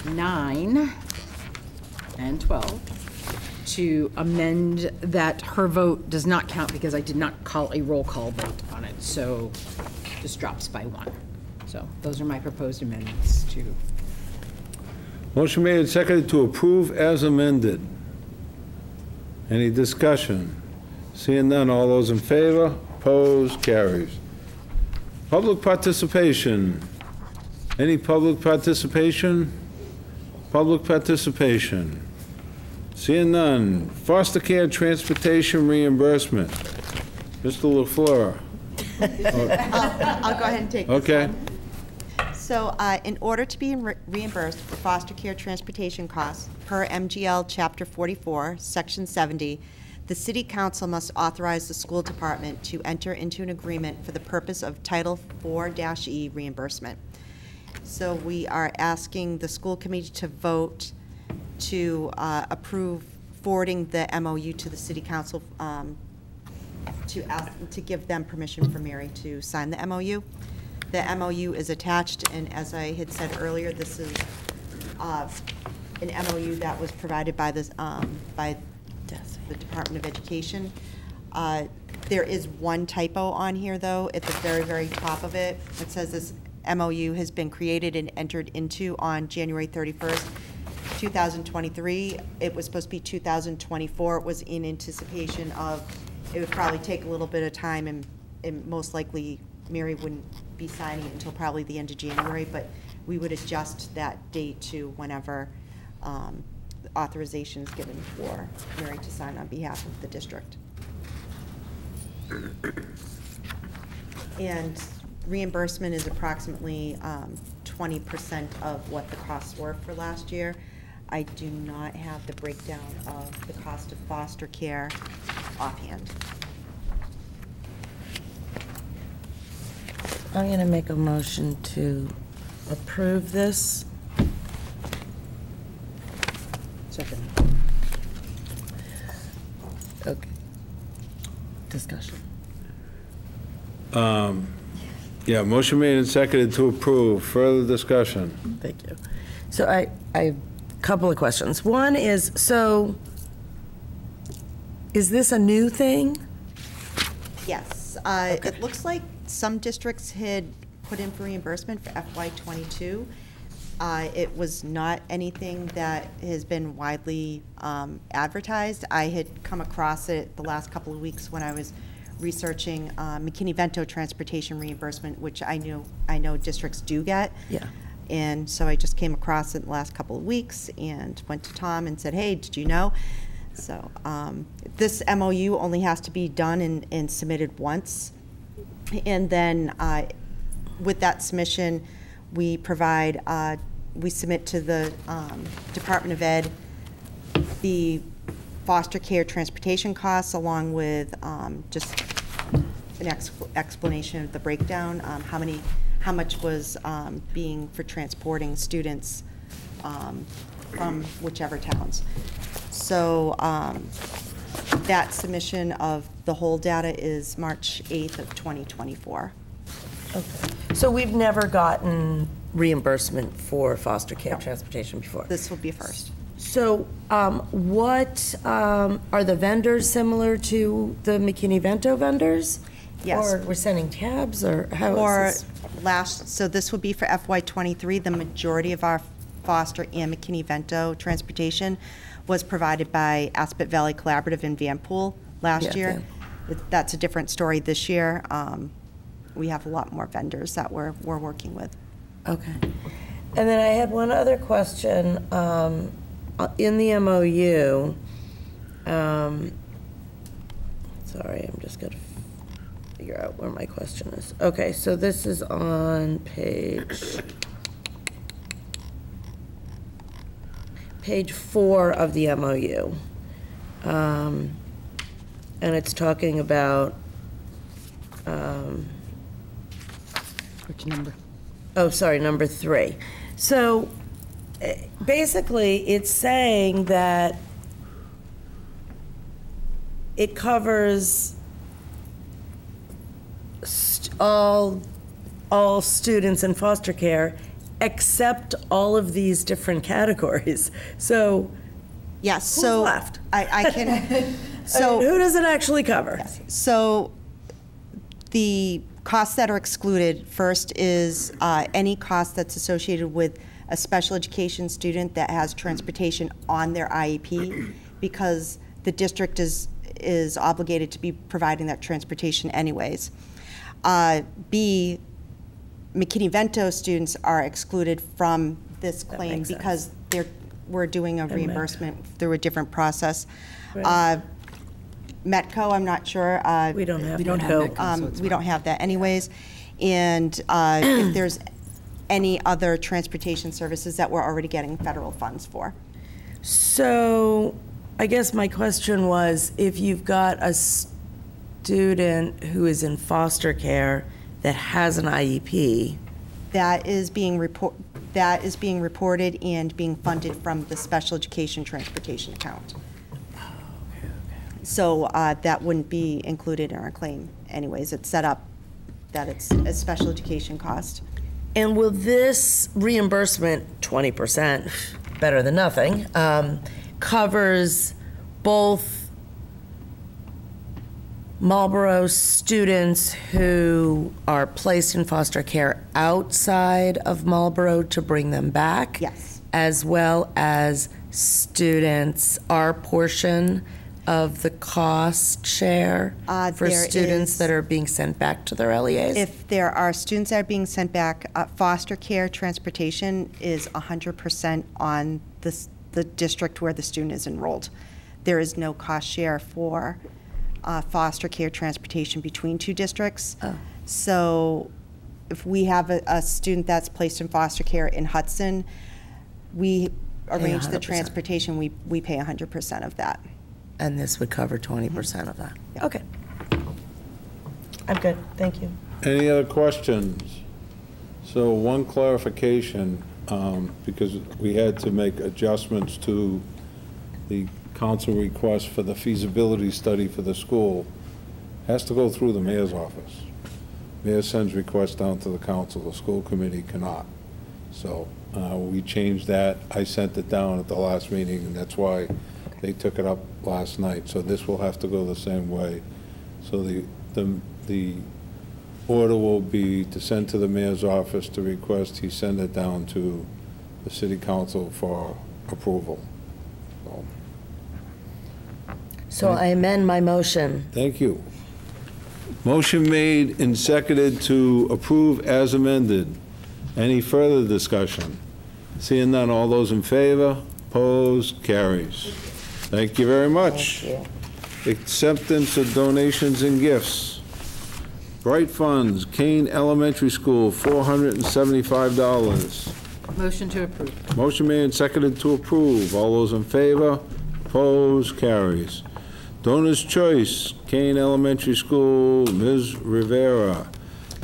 [SPEAKER 13] 9 and 12 to amend that her vote does not count because I did not call a roll call vote on it, so just drops by 1. So those are my proposed amendments to.
[SPEAKER 2] Motion made and seconded to approve as amended. Any discussion? Seeing none, all those in favor? Opposed? Carries. Public participation. Any public participation? Public participation. Seeing none. Foster care transportation reimbursement. Mr. LaFleur.
[SPEAKER 9] I'll go ahead and take this
[SPEAKER 2] Okay.
[SPEAKER 9] one. So So in order to be reimbursed for foster care transportation costs per MGL Chapter 44, Section 70, the City Council must authorize the school department to enter into an agreement for the purpose of Title 4-E reimbursement. So we are asking the school committee to vote to approve forwarding the MOU to the City Council to give them permission for Mary to sign the MOU. The MOU is attached, and as I had said earlier, this is an MOU that was provided by this by the Department of Education. There is one typo on here, though, at the very, very top of it. It says this MOU has been created and entered into on January 31st, 2023. It was supposed to be 2024. It was in anticipation of it would probably take a little bit of time, and most likely Mary wouldn't be signing it until probably the end of January, but we would adjust that date to whenever authorization is given for Mary to sign on behalf of the district. And reimbursement is approximately 20% of what the costs were for last year. I do not have the breakdown of the cost of foster care offhand.
[SPEAKER 1] I'm going to make a motion to approve this.
[SPEAKER 13] Second.
[SPEAKER 1] Okay. Discussion.
[SPEAKER 2] Yeah, motion made and seconded to approve. Further discussion?
[SPEAKER 1] Thank you. So I have a couple of questions. One is, so is this a new thing?
[SPEAKER 9] Yes. It looks like some districts had put in for reimbursement for FY22. It was not anything that has been widely advertised. I had come across it the last couple of weeks when I was researching McKinney-Vento transportation reimbursement, which I know districts do get.
[SPEAKER 1] Yeah.
[SPEAKER 9] And so I just came across it in the last couple of weeks and went to Tom and said, hey, did you know? So this MOU only has to be done and submitted once. And then with that submission, we provide, we submit to the Department of Ed the foster care transportation costs, along with just an explanation of the breakdown, how much was being for transporting students from whichever towns. So that submission of the whole data is March 8th of 2024.
[SPEAKER 1] Okay. So we've never gotten reimbursement for foster care transportation before?
[SPEAKER 9] This will be a first.
[SPEAKER 1] So what, are the vendors similar to the McKinney-Vento vendors?
[SPEAKER 9] Yes.
[SPEAKER 1] Or we're sending cabs, or how is this?
[SPEAKER 9] So this would be for FY23. The majority of our foster and McKinney-Vento transportation was provided by Aspet Valley Collaborative in Vanpool last year. That's a different story this year. We have a lot more vendors that we're working with.
[SPEAKER 1] Okay. And then I had one other question. In the MOU, sorry, I'm just going to figure out where my question is. Okay, so this is on page 4 of the MOU. And it's talking about
[SPEAKER 13] Which number?
[SPEAKER 1] Oh, sorry, number 3. So basically, it's saying that it covers all students in foster care except all of these different categories. So
[SPEAKER 9] yes,
[SPEAKER 1] who's
[SPEAKER 9] so
[SPEAKER 1] left?
[SPEAKER 9] I can. So
[SPEAKER 1] I mean, who does it actually cover?
[SPEAKER 9] Yes. So the costs that are excluded first is any cost that's associated with a special education student that has transportation on their IEP, because the district is obligated to be providing that transportation anyways. B, McKinney-Vento students are excluded from this claim because we're doing a reimbursement through a different process.
[SPEAKER 1] Right.
[SPEAKER 9] Metco, I'm not sure.
[SPEAKER 1] We don't have
[SPEAKER 9] Metco, we don't have that anyways. And if there's any other transportation services that we're already getting federal funds for.
[SPEAKER 1] So I guess my question was, if you've got a student who is in foster care that has an IEP,
[SPEAKER 9] That is being reported and being funded from the special education transportation account. So that wouldn't be included in our claim anyways. It's set up that it's a special education cost.
[SPEAKER 1] and will this reimbursement, 20%, better than nothing, covers both Marlborough students who are placed in foster care outside of Marlborough to bring them back?
[SPEAKER 9] Yes.
[SPEAKER 1] As well as students, our portion of the cost share for
[SPEAKER 9] There
[SPEAKER 1] students
[SPEAKER 9] is-
[SPEAKER 1] that are being sent back to their LEAs?
[SPEAKER 9] If there are students that are being sent back, foster care transportation is 100% on the district where the student is enrolled. There is no cost share for foster care transportation between two districts.
[SPEAKER 1] Oh.
[SPEAKER 9] So if we have a student that's placed in foster care in Hudson, we arrange the
[SPEAKER 1] 100%.
[SPEAKER 9] transportation, we pay 100% of that.
[SPEAKER 1] And this would cover 20% of that? Okay. I'm good, thank you.
[SPEAKER 2] Any other questions? So one clarification, because we had to make adjustments to the council request for the feasibility study for the school, has to go through the mayor's office. Mayor sends requests down to the council, the school committee cannot. So we changed that. I sent it down at the last meeting, and that's why they took it up last night. So this will have to go the same way. So the order will be to send to the mayor's office to request he send it down to the city council for approval.
[SPEAKER 1] So I amend my motion.
[SPEAKER 2] Thank you. Motion made and seconded to approve as amended. Any further discussion? Seeing none, all those in favor? Opposed? Carries. Thank you very much.
[SPEAKER 1] Thank you.
[SPEAKER 2] Acceptance of donations and gifts. Bright Funds, Kane Elementary School, $475.
[SPEAKER 13] Motion to approve.
[SPEAKER 2] Motion made and seconded to approve. All those in favor? Opposed? Carries. Donor's Choice, Kane Elementary School, Ms. Rivera,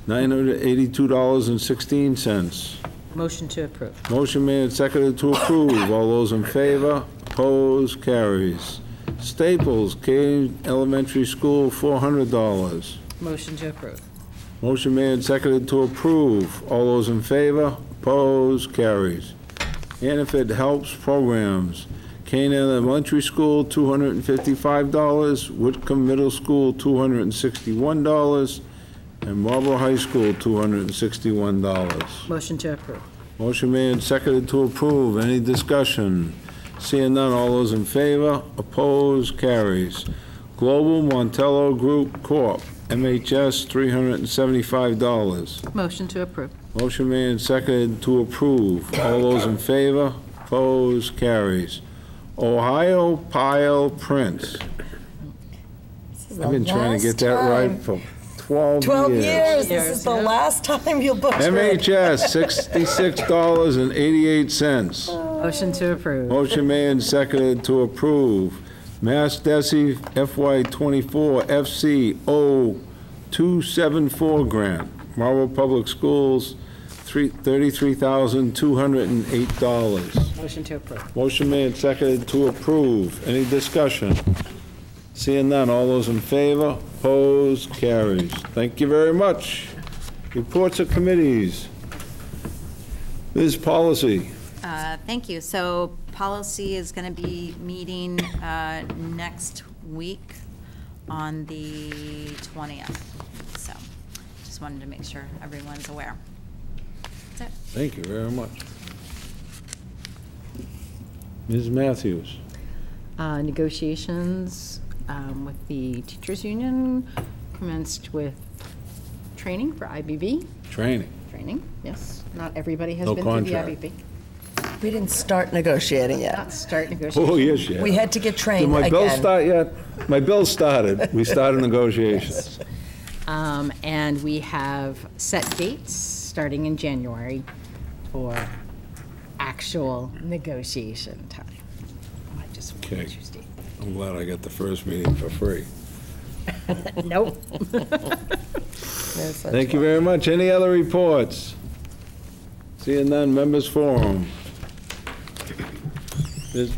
[SPEAKER 2] $982.16.
[SPEAKER 13] Motion to approve.
[SPEAKER 2] Motion made and seconded to approve. All those in favor? Opposed? Carries. Staples, Kane Elementary School, $400.
[SPEAKER 13] Motion to approve.
[SPEAKER 2] Motion made and seconded to approve. All those in favor? Opposed? Carries. Hannaford Helps Programs, Kane Elementary School, $255, Whitcomb Middle School, $261, and Marlborough High School, $261.
[SPEAKER 13] Motion to approve.
[SPEAKER 2] Motion made and seconded to approve. Any discussion? Seeing none, all those in favor? Opposed? Carries. Global Montello Group Corp., MHS, $375.
[SPEAKER 13] Motion to approve.
[SPEAKER 2] Motion made and seconded to approve. All those in favor? Opposed? Carries. Ohio Pile Prints. I've been trying to get that right for 12 years.
[SPEAKER 1] This is the last time you'll butcher it.
[SPEAKER 2] MHS, $66.88.
[SPEAKER 13] Motion to approve.
[SPEAKER 2] Motion made and seconded to approve. Mass DESI FY24 FC 0274 grant. Marlborough Public Schools, $33,208.
[SPEAKER 13] Motion to approve.
[SPEAKER 2] Motion made and seconded to approve. Any discussion? Seeing none, all those in favor? Opposed? Carries. Thank you very much. Reports of committees. Ms. Policy.
[SPEAKER 5] Thank you. So policy is going to be meeting next week on the 20th. So just wanted to make sure everyone's aware. That's it.
[SPEAKER 2] Thank you very much. Ms. Matthews.
[SPEAKER 13] Negotiations with the teachers union commenced with training for IBB.
[SPEAKER 2] Training.
[SPEAKER 13] Training, yes. Not everybody has
[SPEAKER 2] No
[SPEAKER 13] been
[SPEAKER 2] contract.
[SPEAKER 13] through the IBB.
[SPEAKER 1] We didn't start negotiating yet.
[SPEAKER 13] Not start negotiations.
[SPEAKER 2] Oh, yes, yes.
[SPEAKER 1] We had to get
[SPEAKER 2] Did
[SPEAKER 1] trained
[SPEAKER 2] my bill
[SPEAKER 1] again.
[SPEAKER 2] start yet? My bill started. We started negotiations.
[SPEAKER 13] And we have set dates starting in January for actual negotiation time. I just
[SPEAKER 2] Okay.
[SPEAKER 13] wanted to state.
[SPEAKER 2] I'm glad I got the first meeting for free.
[SPEAKER 13] Nope.
[SPEAKER 2] Thank you very much. Any other reports? Seeing none, members forum. Ms.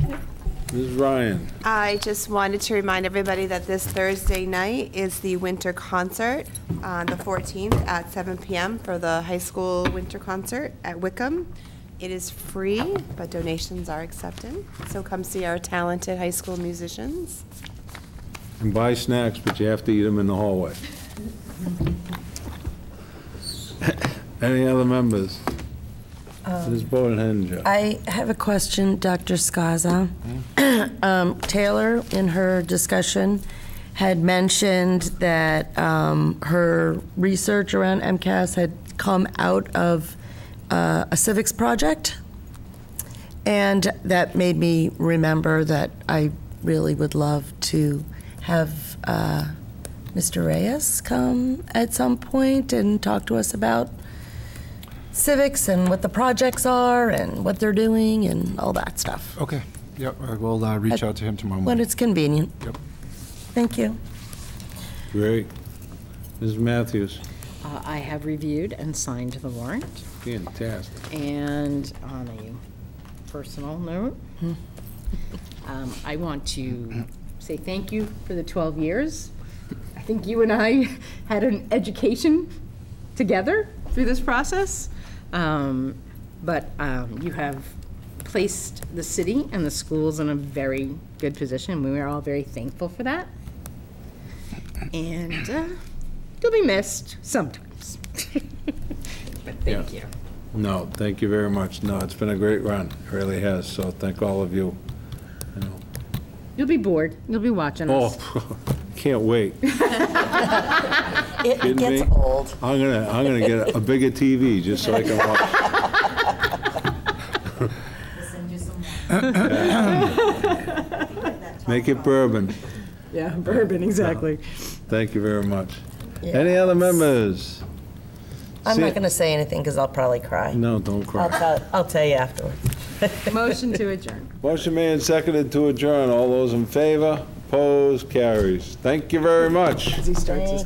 [SPEAKER 2] Ryan.
[SPEAKER 14] I just wanted to remind everybody that this Thursday night is the winter concert on the 14th at 7 p.m. for the high school winter concert at Wickham. It is free, but donations are accepted. So come see our talented high school musicians.
[SPEAKER 2] And buy snacks, but you have to eat them in the hallway. Any other members? Ms. Bodenhinger.
[SPEAKER 1] I have a question, Dr. Skaza. Taylor, in her discussion, had mentioned that her research around MCAS had come out of a civics project, and that made me remember that I really would love to have Mr. Reyes come at some point and talk to us about civics and what the projects are and what they're doing and all that stuff.
[SPEAKER 10] Okay. Yep, I will reach out to him tomorrow
[SPEAKER 1] When
[SPEAKER 10] morning.
[SPEAKER 1] it's convenient.
[SPEAKER 10] Yep.
[SPEAKER 1] Thank you.
[SPEAKER 2] Great. Ms. Matthews.
[SPEAKER 13] I have reviewed and signed the warrant.
[SPEAKER 2] Fantastic.
[SPEAKER 13] And on a personal note, I want to say thank you for the 12 years. I think you and I had an education together through this process, but you have placed the city and the schools in a very good position. We are all very thankful for that. And you'll be missed sometimes. But thank you.
[SPEAKER 2] No, thank you very much. No, it's been a great run. It really has. So thank all of you. You know.
[SPEAKER 13] You'll be bored. You'll be watching us.
[SPEAKER 2] Oh, can't wait.
[SPEAKER 1] It gets old.
[SPEAKER 2] I'm gonna get a bigger TV just so I can watch. Make it bourbon.
[SPEAKER 13] Yeah, bourbon, exactly.
[SPEAKER 2] Thank you very much.
[SPEAKER 1] Yeah.
[SPEAKER 2] Any other members?
[SPEAKER 1] I'm not going to say anything because I'll probably cry.
[SPEAKER 2] No, don't cry.
[SPEAKER 1] I'll tell you afterwards.
[SPEAKER 13] Motion to adjourn.
[SPEAKER 2] Motion made and seconded to adjourn. All those in favor? Opposed? Carries. Thank you very much.
[SPEAKER 13] As he starts his